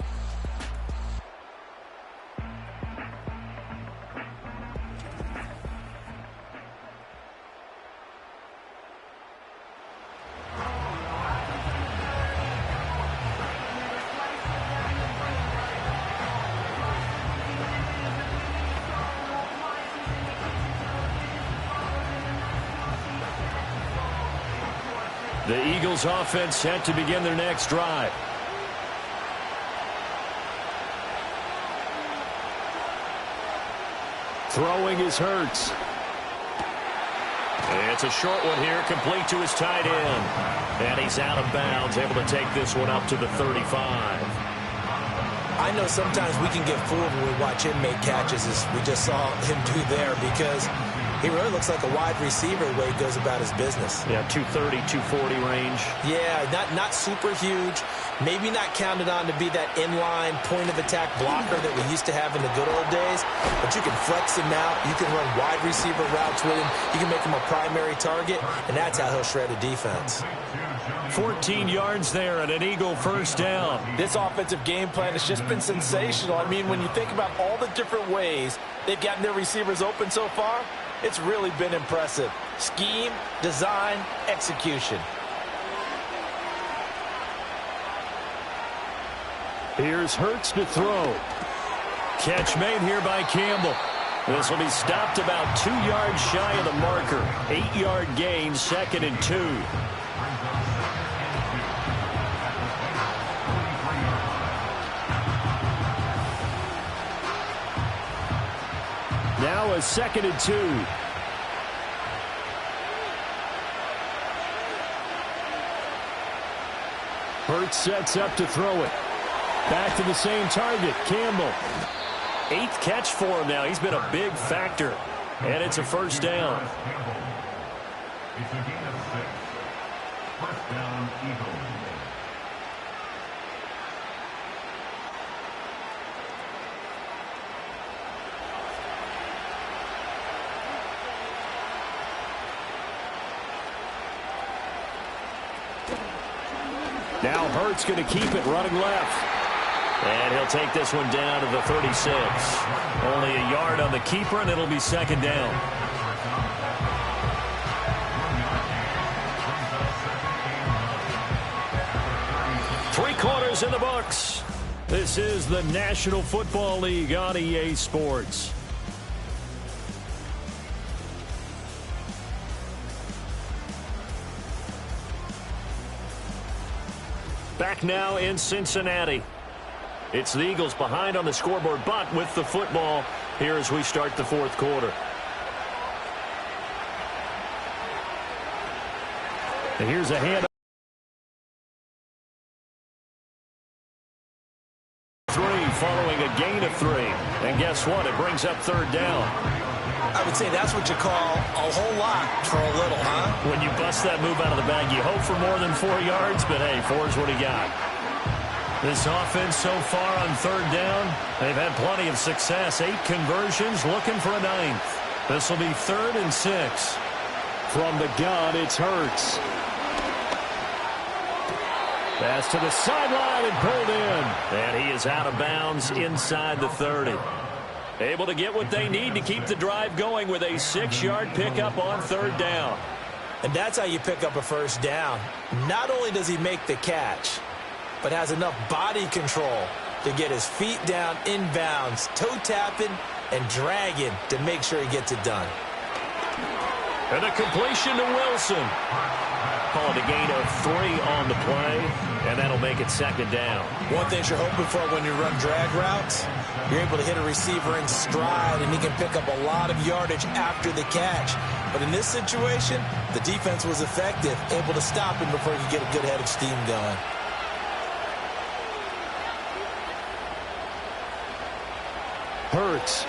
The Eagles offense set to begin their next drive. Throwing is Hurts. It's a short one here, complete to his tight end. And he's out of bounds, able to take this one up to the 35. I know sometimes we can get fooled when we watch him make catches, as we just saw him do there, because he really looks like a wide receiver the way he goes about his business. Yeah, 230, 240 range. Yeah, not super huge. Maybe not counted on to be that inline point-of-attack blocker that we used to have in the good old days. But you can flex him out. You can run wide receiver routes with him. You can make him a primary target, and that's how he'll shred a defense. 14 yards there and an Eagle first down. This offensive game plan has just been sensational. I mean, when you think about all the different ways they've gotten their receivers open so far, it's really been impressive. Scheme, design, execution. Here's Hurts to throw. Catch made here by Campbell. This will be stopped about 2 yards shy of the marker. 8-yard gain, 2nd and 2. Now a 2nd and 2. Hurts sets up to throw it. Back to the same target, Campbell. 8th catch for him now. He's been a big factor. And it's a first down. It's a gain of 6. First down, Eagles. Now Hurts going to keep it running left. And he'll take this one down to the 36. Only a yard on the keeper, and it'll be 2nd down. Three quarters in the books. This is the National Football League on EA Sports. Back now in Cincinnati. It's the Eagles behind on the scoreboard, but with the football here as we start the 4th quarter. And here's a hand. 3 following a gain of 3. And guess what? It brings up 3rd down. I would say that's what you call a whole lot for a little, huh? When you bust that move out of the bag, you hope for more than 4 yards, but hey, 4 is what he got. This offense so far on 3rd down, they've had plenty of success. 8 conversions, looking for a 9th. This will be 3rd and 6. From the gun, it's Hurts. Pass to the sideline and pulled in. And he is out of bounds inside the 30. Able to get what they need to keep the drive going with a 6-yard pickup on 3rd down. And that's how you pick up a first down. Not only does he make the catch, but has enough body control to get his feet down inbounds, toe tapping and dragging to make sure he gets it done. And a completion to Wilson. Call it a gain of 3 on the play, and that'll make it 2nd down. One thing you're hoping for when you run drag routes, you're able to hit a receiver in stride, and he can pick up a lot of yardage after the catch. But in this situation, the defense was effective, able to stop him before he could get a good head of steam going. Hurts.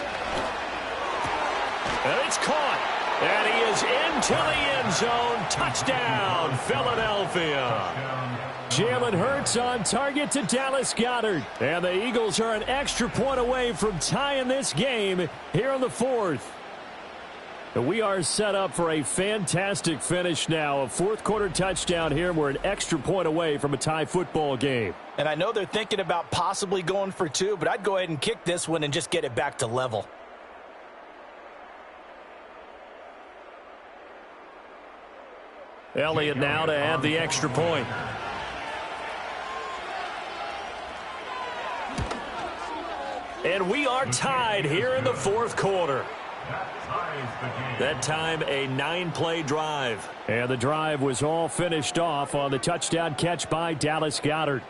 And it's caught. And he is into the end zone. Touchdown, Philadelphia. Jalen Hurts on target to Dallas Goedert. And the Eagles are an extra point away from tying this game here in the fourth. We are set up for a fantastic finish now. A fourth-quarter touchdown here. We're an extra point away from a tie football game. And I know they're thinking about possibly going for two, but I'd go ahead and kick this one and just get it back to level. Elliott now to add the extra point. And we are tied here in the fourth quarter. That time, a 9-play drive. And the drive was all finished off on the touchdown catch by Dallas Goedert.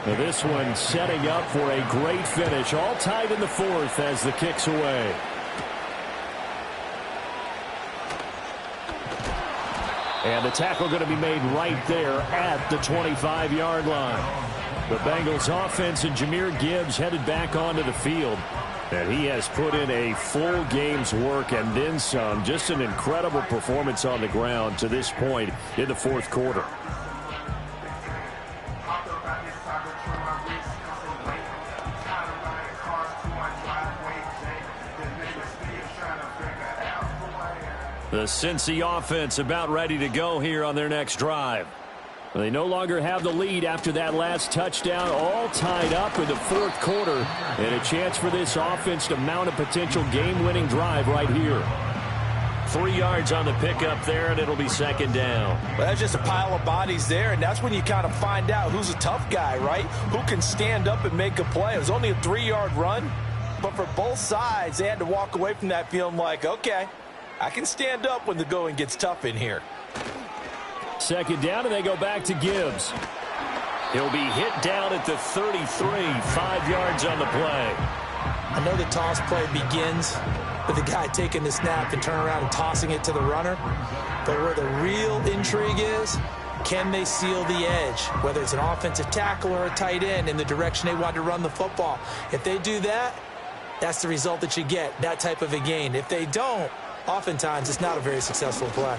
Now this one setting up for a great finish. All tied in the fourth as the kick's away. And the tackle going to be made right there at the 25-yard line. The Bengals offense and Jahmyr Gibbs headed back onto the field. And he has put in a full game's work and then some. Just an incredible performance on the ground to this point in the fourth quarter. The Cincy offense about ready to go here on their next drive. They no longer have the lead after that last touchdown, all tied up in the fourth quarter, and a chance for this offense to mount a potential game-winning drive right here. 3 yards on the pickup there, and it'll be second down. Well, that's just a pile of bodies there, and that's when you kind of find out who's a tough guy, right? Who can stand up and make a play. It was only a 3-yard run, but for both sides, they had to walk away from that feeling like, okay, I can stand up when the going gets tough in here. Second down, and they go back to Gibbs. He'll be hit down at the 33, 5 yards on the play. I know the toss play begins with the guy taking the snap and turning around and tossing it to the runner. But where the real intrigue is, can they seal the edge, whether it's an offensive tackle or a tight end in the direction they want to run the football? If they do that, that's the result that you get, that type of a gain. If they don't, oftentimes it's not a very successful play.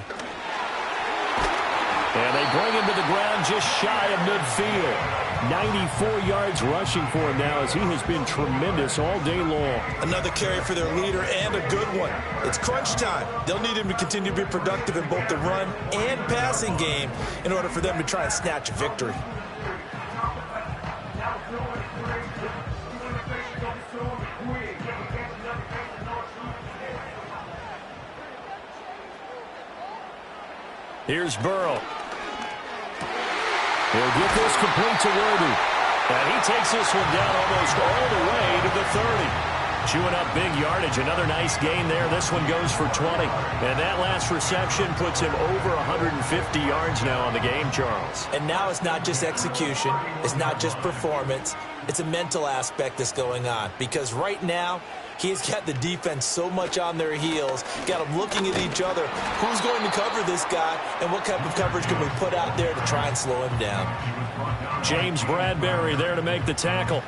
And they bring him to the ground just shy of midfield. 94 yards rushing for him now as he has been tremendous all day long. Another carry for their leader and a good one. It's crunch time. They'll need him to continue to be productive in both the run and passing game in order for them to try and snatch a victory. Here's Burrow. He'll get this complete to Worthy. And he takes this one down almost all the way to the 30. Chewing up big yardage. Another nice gain there. This one goes for 20. And that last reception puts him over 150 yards now on the game, Charles. And now it's not just execution. It's not just performance. It's a mental aspect that's going on. Because right now, he's got the defense so much on their heels, got them looking at each other. Who's going to cover this guy, and what type of coverage can we put out there to try and slow him down? James Bradbury there to make the tackle.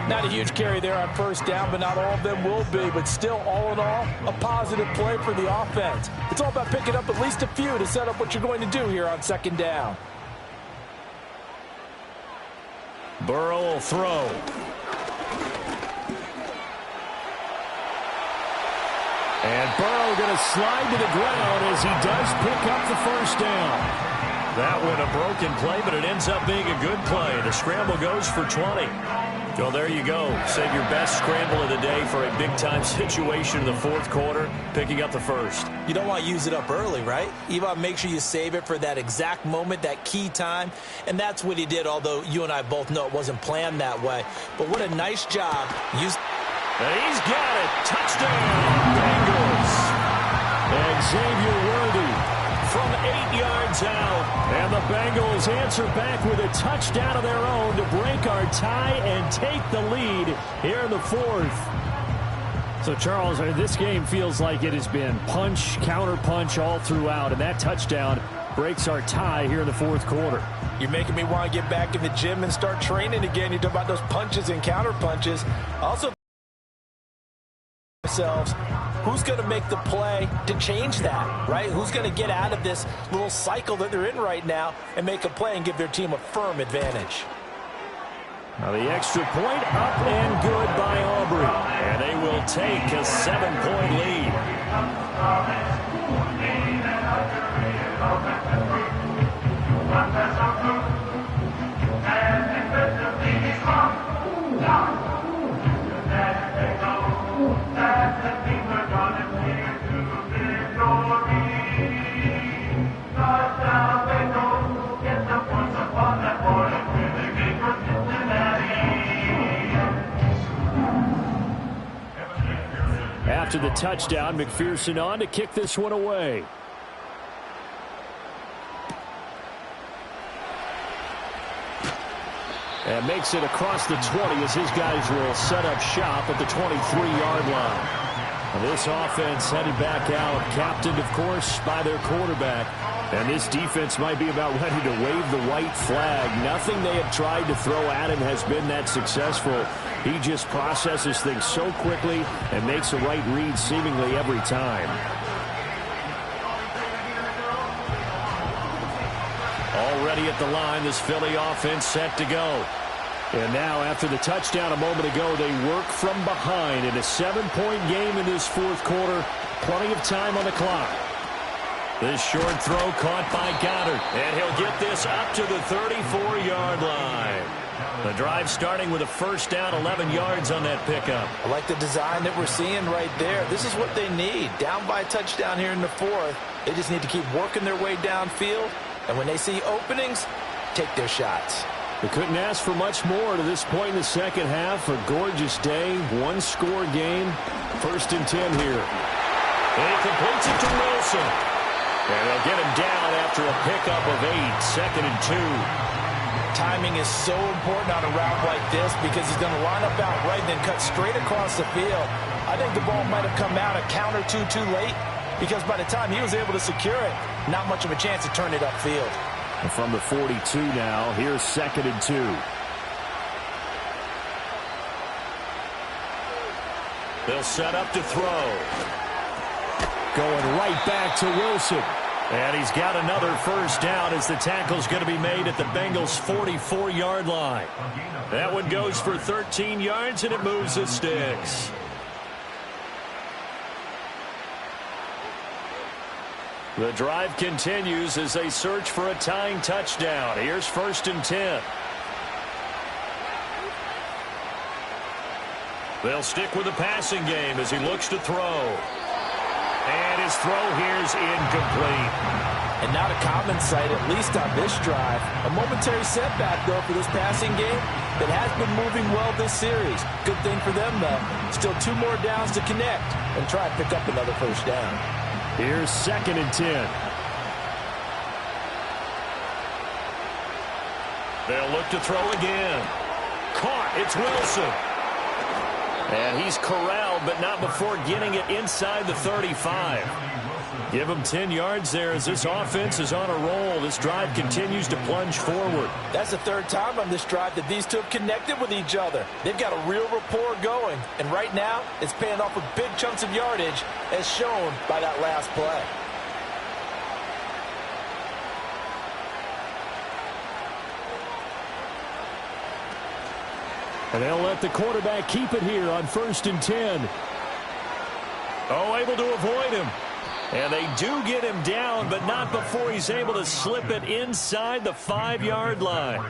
Not a huge carry there on first down, but not all of them will be. But still, all in all, a positive play for the offense. It's all about picking up at least a few to set up what you're going to do here on second down. Burrow will throw. And Burrow going to slide to the ground as he does pick up the first down. That one a broken play, but it ends up being a good play. The scramble goes for 20. So there you go. Save your best scramble of the day for a big-time situation in the fourth quarter, picking up the first. You don't want to use it up early, right? You want to make sure you save it for that exact moment, that key time. And that's what he did, although you and I both know it wasn't planned that way. But what a nice job. And he's got it. Touchdown, Bengals. And Xavier Worthy from yards out. And the Bengals answer back with a touchdown of their own to break our tie and take the lead here in the fourth. So, Charles, this game feels like it has been punch, counter-punch all throughout, and that touchdown breaks our tie here in the fourth quarter. You're making me want to get back in the gym and start training again. You talk about those punches and counter-punches. Also, ourselves, who's going to make the play to change that, right? Who's going to get out of this little cycle that they're in right now and make a play and give their team a firm advantage? Now the extra point up and good by Aubrey. And they will take a 7-point lead. After the touchdown, McPherson on to kick this one away. And makes it across the 20 as his guys will set up shop at the 23-yard line. This offense headed back out, captained, of course, by their quarterback. And this defense might be about ready to wave the white flag. Nothing they have tried to throw at him has been that successful. He just processes things so quickly and makes the right read seemingly every time. Already at the line, this Philly offense set to go. And now, after the touchdown a moment ago, they work from behind in a 7-point game in this fourth quarter. Plenty of time on the clock. This short throw caught by Goddard. And he'll get this up to the 34-yard line. The drive starting with a first down, 11 yards on that pickup. I like the design that we're seeing right there. This is what they need. Down by a touchdown here in the fourth. They just need to keep working their way downfield. And when they see openings, take their shots. They couldn't ask for much more to this point in the second half. A gorgeous day, one-score game. 1st and 10 here. And he completes it to Wilson. And they'll get him down after a pickup of 8, 2nd and 2. Timing is so important on a route like this because he's going to line up out right and then cut straight across the field. I think the ball might have come out a count or two too late because by the time he was able to secure it, not much of a chance to turn it upfield. And from the 42 now, here's 2nd and 2. They'll set up to throw. Going right back to Wilson. And he's got another first down as the tackle's going to be made at the Bengals' 44-yard line. That one goes for 13 yards, and it moves the sticks. The drive continues as they search for a tying touchdown. Here's 1st and 10. They'll stick with the passing game as he looks to throw. And his throw here's incomplete. And not a common sight, at least on this drive. A momentary setback, though, for this passing game that has been moving well this series. Good thing for them, though. Still 2 more downs to connect and try to pick up another first down. Here's 2nd and 10. They'll look to throw again. Caught. It's Wilson. And he's corralled, but not before getting it inside the 35. Give him 10 yards there as this offense is on a roll. This drive continues to plunge forward. That's the 3rd time on this drive that these two have connected with each other. They've got a real rapport going. And right now, it's paying off with big chunks of yardage as shown by that last play. And they'll let the quarterback keep it here on 1st and 10. Oh, able to avoid him. And they do get him down, but not before he's able to slip it inside the 5-yard line.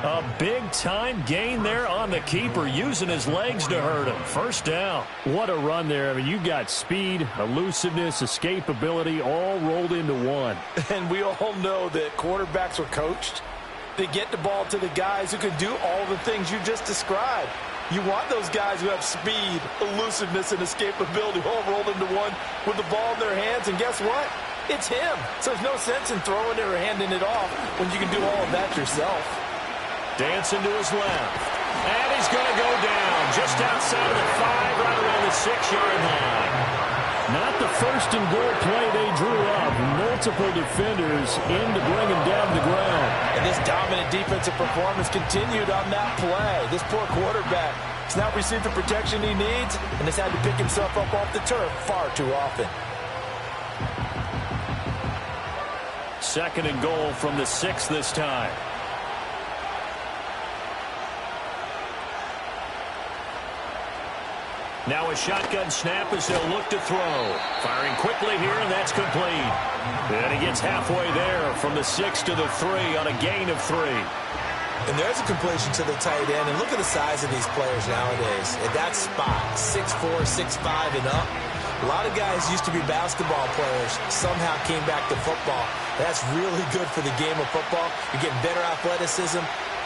A big-time gain there on the keeper, using his legs to hurt him. First down. What a run there. I mean, you got speed, elusiveness, escapability, all rolled into one. And we all know that quarterbacks are coached to get the ball to the guys who can do all the things you just described. You want those guys who have speed, elusiveness, and escapability all rolled into one with the ball in their hands. And guess what? It's him. So there's no sense in throwing it or handing it off when you can do all of that yourself. Dancing to his left. And he's going to go down just outside of the 5, right around the 6-yard line. Not the first and goal play they drew up. Multiple defenders in to bring him down to the ground. And this dominant defensive performance continued on that play. This poor quarterback has not received the protection he needs and has had to pick himself up off the turf far too often. Second and goal from the 6 this time. Now a shotgun snap as they'll look to throw. Firing quickly here, and that's complete. And he gets halfway there from the 6 to the 3 on a gain of 3. And there's a completion to the tight end. And look at the size of these players nowadays. At that spot, 6'4", 6'5", and up. A lot of guys used to be basketball players, somehow came back to football. That's really good for the game of football. You're getting better athleticism,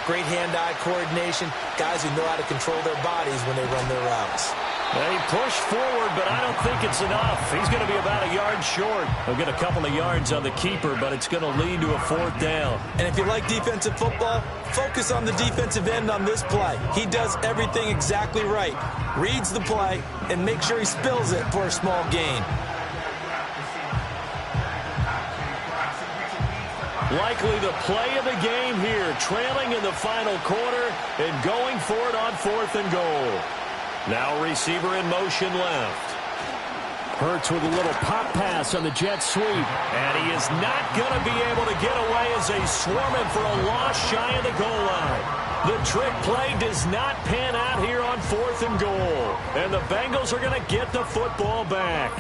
great hand-eye coordination, guys who know how to control their bodies when they run their routes. They push forward, but I don't think it's enough. He's going to be about a yard short. He'll get a couple of yards on the keeper, but it's going to lead to a 4th down. And if you like defensive football, focus on the defensive end on this play. He does everything exactly right. Reads the play and makes sure he spills it for a small gain. Likely the play of the game here, trailing in the final quarter and going for it on 4th and goal. Now receiver in motion left. Hurts with a little pop pass on the jet sweep. And he is not going to be able to get away as they swarm him for a loss shy of the goal line. The trick play does not pan out here on 4th and goal. And the Bengals are going to get the football back.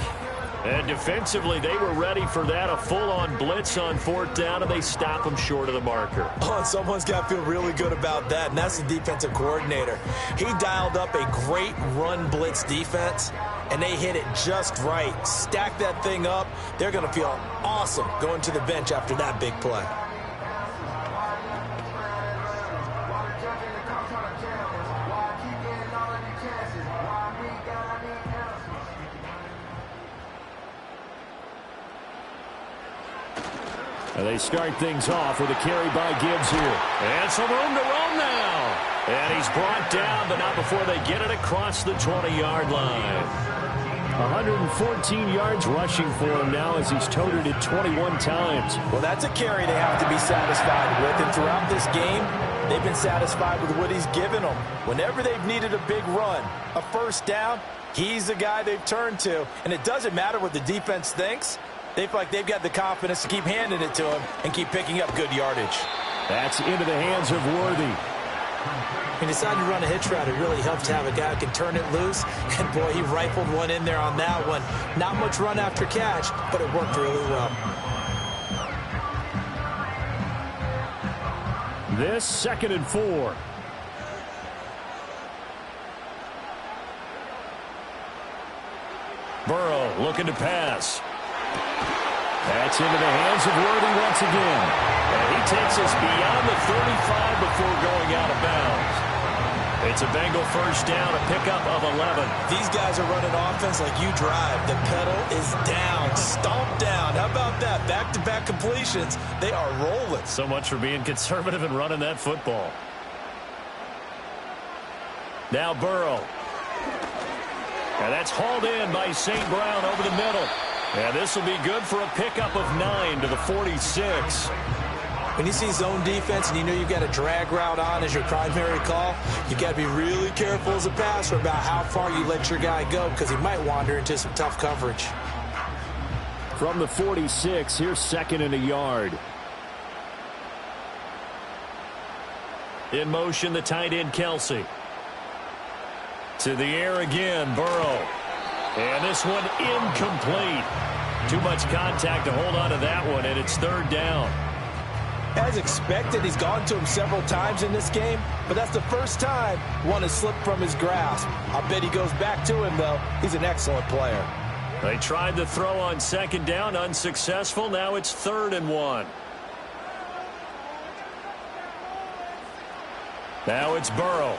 And defensively, they were ready for that, a full-on blitz on 4th down, and they stop them short of the marker. Oh, and someone's got to feel really good about that, and that's the defensive coordinator. He dialed up a great run blitz defense, and they hit it just right. Stack that thing up. They're going to feel awesome going to the bench after that big play. And they start things off with a carry by Gibbs here. And some room to roam now. And he's brought down, but not before they get it across the 20-yard line. 114 yards rushing for him now as he's toted it 21 times. Well, that's a carry they have to be satisfied with. And throughout this game, they've been satisfied with what he's given them. Whenever they've needed a big run, a 1st down, he's the guy they've turned to. And it doesn't matter what the defense thinks. They feel like they've got the confidence to keep handing it to him and keep picking up good yardage. That's into the hands of Worthy. He decided to run a hitch route. It really helps to have a guy who can turn it loose. And, boy, he rifled one in there on that one. Not much run after catch, but it worked really well. This 2nd and 4. Burrow looking to pass. That's into the hands of Worthy once again. And he takes us beyond the 35 before going out of bounds. It's a Bengal 1st down, a pickup of 11. These guys are running offense like you drive. The pedal is down, stomped down. How about that? Back-to-back completions. They are rolling. So much for being conservative and running that football. Now Burrow. And that's hauled in by St. Brown over the middle. And this will be good for a pickup of 9 to the 46. When you see zone defense and you know you've got a drag route on as your primary call, you've got to be really careful as a passer about how far you let your guy go because he might wander into some tough coverage. From the 46, here's 2nd and a yard. In motion, the tight end, Kelsey. To the air again, Burrow. And this one incomplete. Too much contact to hold on to that one, and it's 3rd down. As expected, he's gone to him several times in this game, but that's the first time one has slipped from his grasp. I bet he goes back to him, though. He's an excellent player. They tried the throw on 2nd down, unsuccessful. Now it's 3rd and 1. Now it's Burrow.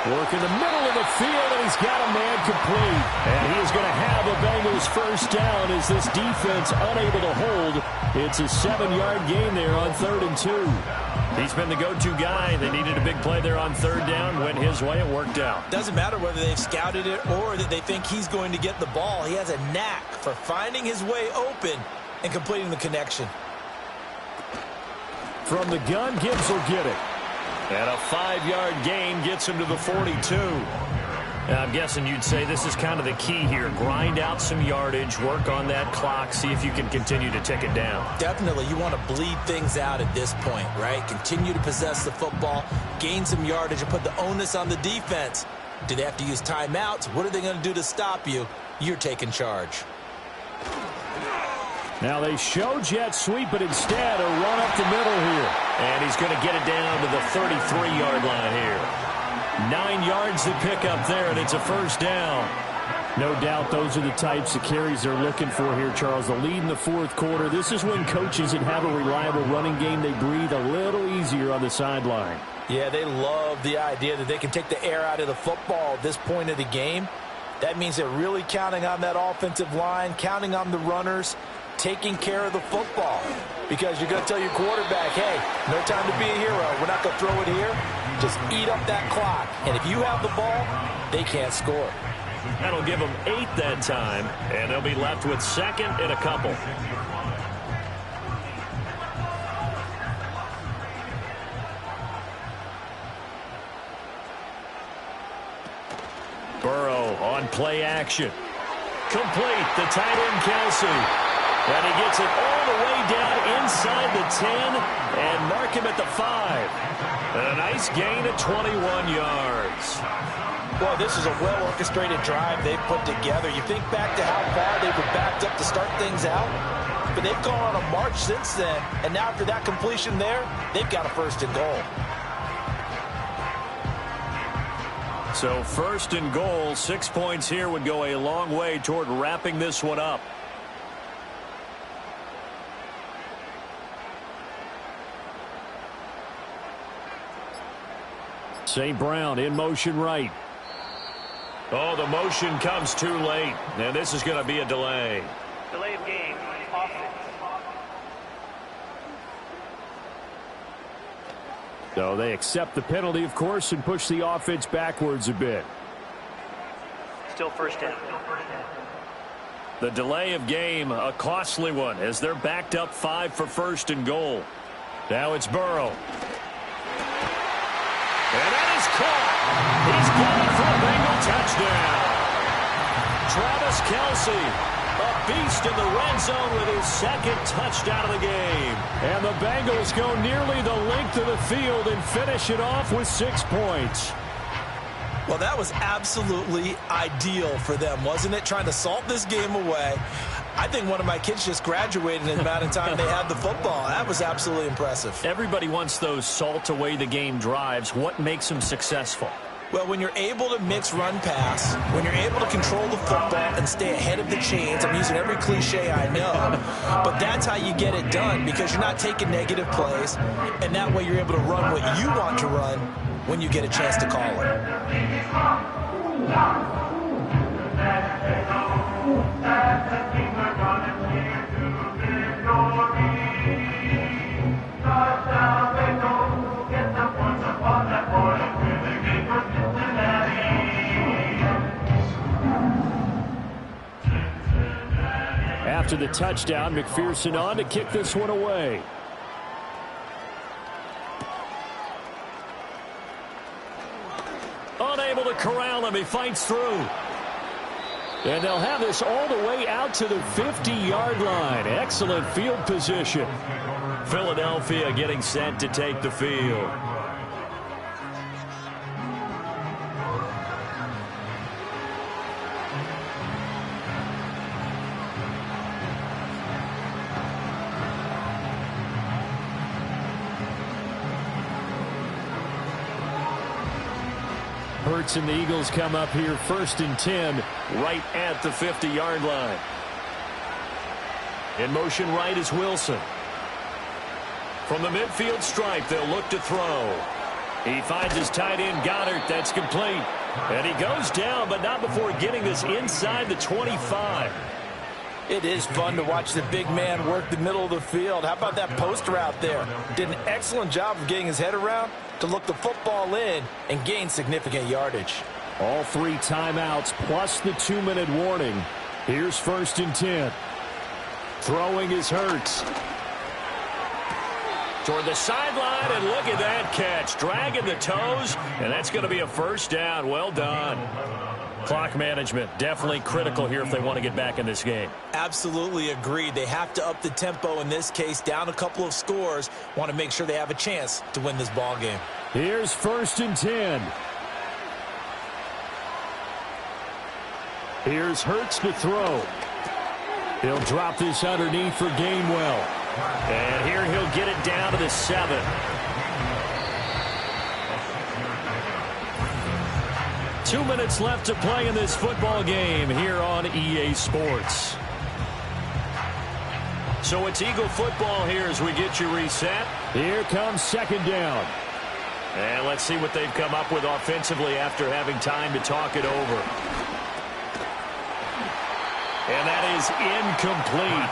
Work in the middle of the field, and he's got a man complete. And he is going to have a Bengals first down as this defense unable to hold. It's a 7-yard gain there on 3rd and 2. He's been the go-to guy. They needed a big play there on 3rd down. Went his way. It worked out. Doesn't matter whether they've scouted it or that they think he's going to get the ball. He has a knack for finding his way open and completing the connection. From the gun, Gibbs will get it. And a 5-yard gain gets him to the 42. I'm guessing you'd say this is kind of the key here. Grind out some yardage, work on that clock, see if you can continue to tick it down. Definitely. You want to bleed things out at this point, right? Continue to possess the football, gain some yardage, and put the onus on the defense. Do they have to use timeouts? What are they going to do to stop you? You're taking charge. Now they show jet sweep, but instead a run up the middle here. And he's going to get it down to the 33-yard line here. 9 yards to pick up there, and it's a first down. No doubt those are the types of carries they're looking for here, Charles. The lead in the 4th quarter. This is when coaches that have a reliable running game, they breathe a little easier on the sideline. Yeah, they love the idea that they can take the air out of the football at this point of the game. That means they're really counting on that offensive line, counting on the runners, taking care of the football. Because you're going to tell your quarterback, hey, no time to be a hero. We're not going to throw it here. Just eat up that clock. And if you have the ball, they can't score. That'll give them 8 that time, and they'll be left with 2nd and a couple. Burrow on play action. Complete. The tight end, Kelsey. And he gets it all the way down inside the 10 and mark him at the 5. And a nice gain of 21 yards. Well, this is a well-orchestrated drive they've put together. You think back to how far they were backed up to start things out, but they've gone on a march since then. And now after that completion there, they've got a 1st and goal. So 1st and goal, 6 points here would go a long way toward wrapping this one up. St. Brown in motion right. Oh, the motion comes too late. And this is going to be a delay. Delay of game. Offense. So they accept the penalty, of course, and push the offense backwards a bit. Still first down. The delay of game, a costly one, as they're backed up 5 for 1st and goal. Now it's Burrow. And that is caught. He's going for a Bengal touchdown. Travis Kelce, a beast in the red zone with his 2nd touchdown of the game. And the Bengals go nearly the length of the field and finish it off with 6 points. Well, that was absolutely ideal for them, wasn't it? Trying to salt this game away. I think one of my kids just graduated in the amount of time they had the football. That was absolutely impressive. Everybody wants those salt away the game drives. What makes them successful? Well, when you're able to mix run pass, when you're able to control the football and stay ahead of the chains, I'm using every cliche I know, but that's how you get it done because you're not taking negative plays, and that way you're able to run what you want to run when you get a chance to call it. After the touchdown, McPherson on to kick this one away. Unable to corral him. He fights through. And they'll have this all the way out to the 50-yard line. Excellent field position. Philadelphia getting set to take the field. Hurts and the Eagles come up here 1st and 10. Right at the 50-yard line. In motion right is Wilson. From the midfield stripe, they'll look to throw. He finds his tight end, Goddard. That's complete. And he goes down, but not before getting this inside the 25. It is fun to watch the big man work the middle of the field. How about that post route there? Did an excellent job of getting his head around to look the football in and gain significant yardage. All 3 timeouts plus the 2-minute warning. Here's 1st and 10. Throwing is Hurts. Toward the sideline, and look at that catch. Dragging the toes, and that's going to be a 1st down. Well done. Clock management, definitely critical here if they want to get back in this game. Absolutely agreed. They have to up the tempo in this case, down a couple of scores. Want to make sure they have a chance to win this ball game. Here's 1st and 10. Here's Hurts to throw. He'll drop this underneath for Gainwell. And here he'll get it down to the 7. Two minutes left to play in this football game here on EA Sports. So it's Eagle football here as we get you reset. Here comes 2nd down. And let's see what they've come up with offensively after having time to talk it over. And that is incomplete.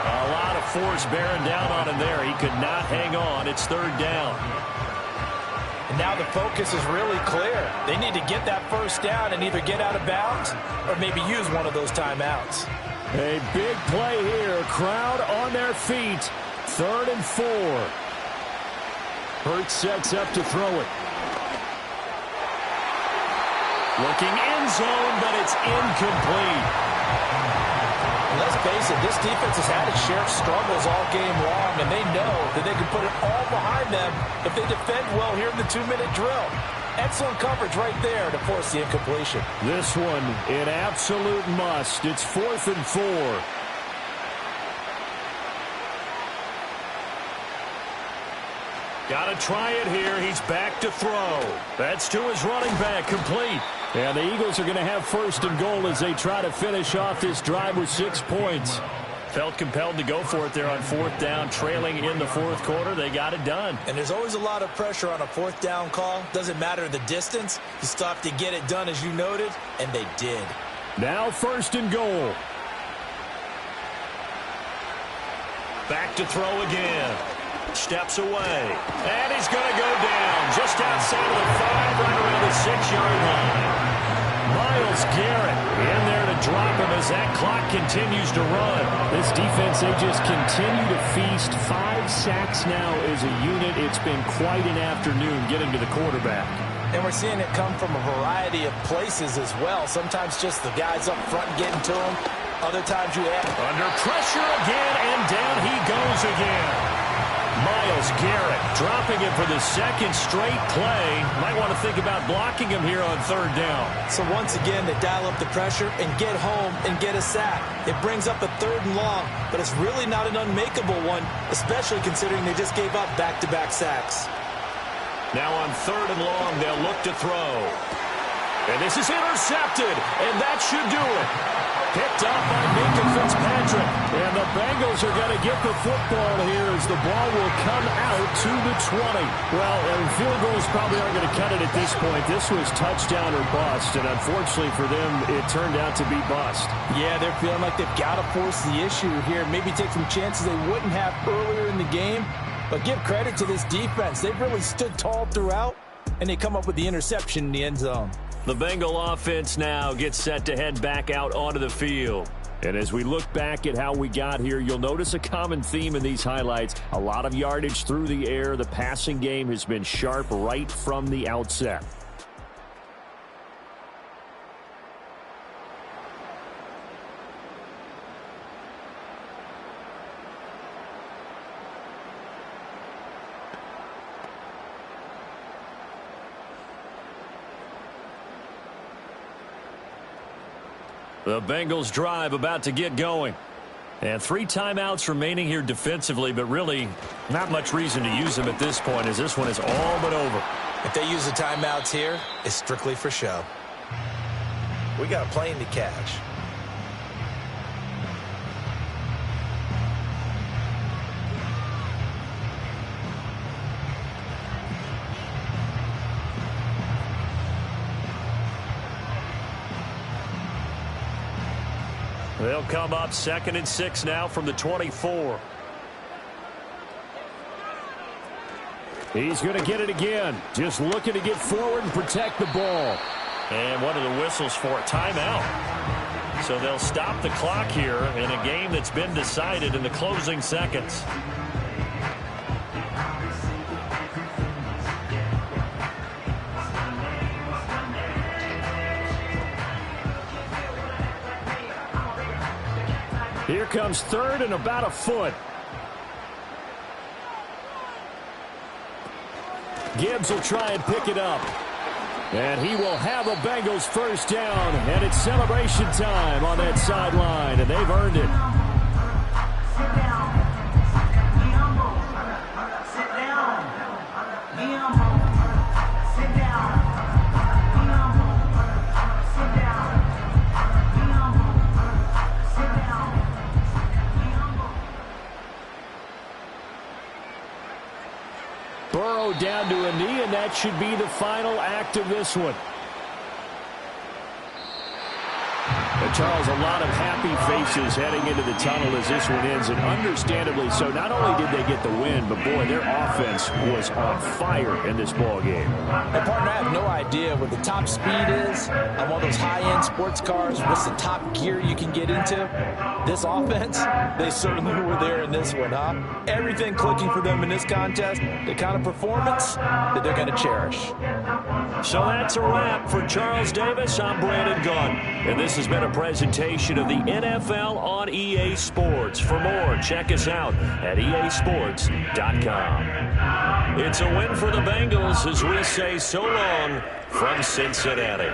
A lot of force bearing down on him there. He could not hang on. It's 3rd down. And now the focus is really clear. They need to get that 1st down and either get out of bounds or maybe use one of those timeouts. A big play here. Crowd on their feet. 3rd and 4. Hurts sets up to throw it. Looking end zone, but it's incomplete. Let's face it, this defense has had its share of struggles all game long, and they know that they can put it all behind them if they defend well here in the 2-minute drill. Excellent coverage right there to force the incompletion. This one an absolute must. It's 4th and 4. Got to try it here. He's back to throw. That's to his running back, complete. And the Eagles are going to have 1st and goal as they try to finish off this drive with 6 points. Felt compelled to go for it there on 4th down, trailing in the 4th quarter. They got it done. And there's always a lot of pressure on a 4th down call. Doesn't matter the distance. You still have to get it done, as you noted, and they did. Now 1st and goal. Back to throw again. Steps away. And he's going to go down just outside of the 5, right around the 6-yard line. Myles Garrett in there to drop him as that clock continues to run. This defense, they just continue to feast. 5 sacks now as a unit. It's been quite an afternoon getting to the quarterback. And we're seeing it come from a variety of places as well. Sometimes just the guys up front getting to him. Other times you have... Under pressure again, and down he goes again. Myles Garrett dropping it for the 2nd straight play. Might want to think about blocking him here on 3rd down. So once again, they dial up the pressure and get home and get a sack. It brings up a 3rd and long, but it's really not an unmakeable one, especially considering they just gave up back-to-back sacks. Now on 3rd and long, they'll look to throw. And this is intercepted, and that should do it. Picked up by Minka Fitzpatrick. And the Bengals are going to get the football here as the ball will come out to the 20. Well, field goals probably aren't going to cut it at this point. This was touchdown or bust, and unfortunately for them, it turned out to be bust. Yeah, they're feeling like they've got to force the issue here. Maybe take some chances they wouldn't have earlier in the game. But give credit to this defense. They've really stood tall throughout, and they come up with the interception in the end zone. The Bengal offense now gets set to head back out onto the field. And as we look back at how we got here, you'll notice a common theme in these highlights. A lot of yardage through the air. The passing game has been sharp right from the outset. The Bengals drive about to get going. And 3 timeouts remaining here defensively, but really not much reason to use them at this point as this one is all but over. If they use the timeouts here, it's strictly for show. We got a plane to catch. They'll come up 2nd and 6 now from the 24. He's going to get it again. Just looking to get forward and protect the ball. And one of the whistles for a timeout. So they'll stop the clock here in a game that's been decided in the closing seconds. Here comes 3rd and about a foot. Gibbs will try and pick it up. And he will have a Bengals first down. And it's celebration time on that sideline. And they've earned it. Sit down. Be humble. Sit down. Be humble. Sit down. Be humble. Sit down. Be humble. Sit down. Be humble. Burrow down to a knee, and that should be the final act of this one. And Charles, a lot of happy faces heading into the tunnel as this one ends, and understandably so. Not only did they get the win, but boy, their offense was on fire in this ball game. Hey, partner, I have no idea what the top speed is on one of those high-end sports cars. What's the top gear you can get into? This offense, they certainly were there in this one, huh? Everything clicking for them in this contest, the kind of performance that they're going to cherish. So that's a wrap for Charles Davis. I'm Brandon Gaudin, and this has been a presentation of the NFL on EA Sports. For more, check us out at easports.com. It's a win for the Bengals as we say so long from Cincinnati.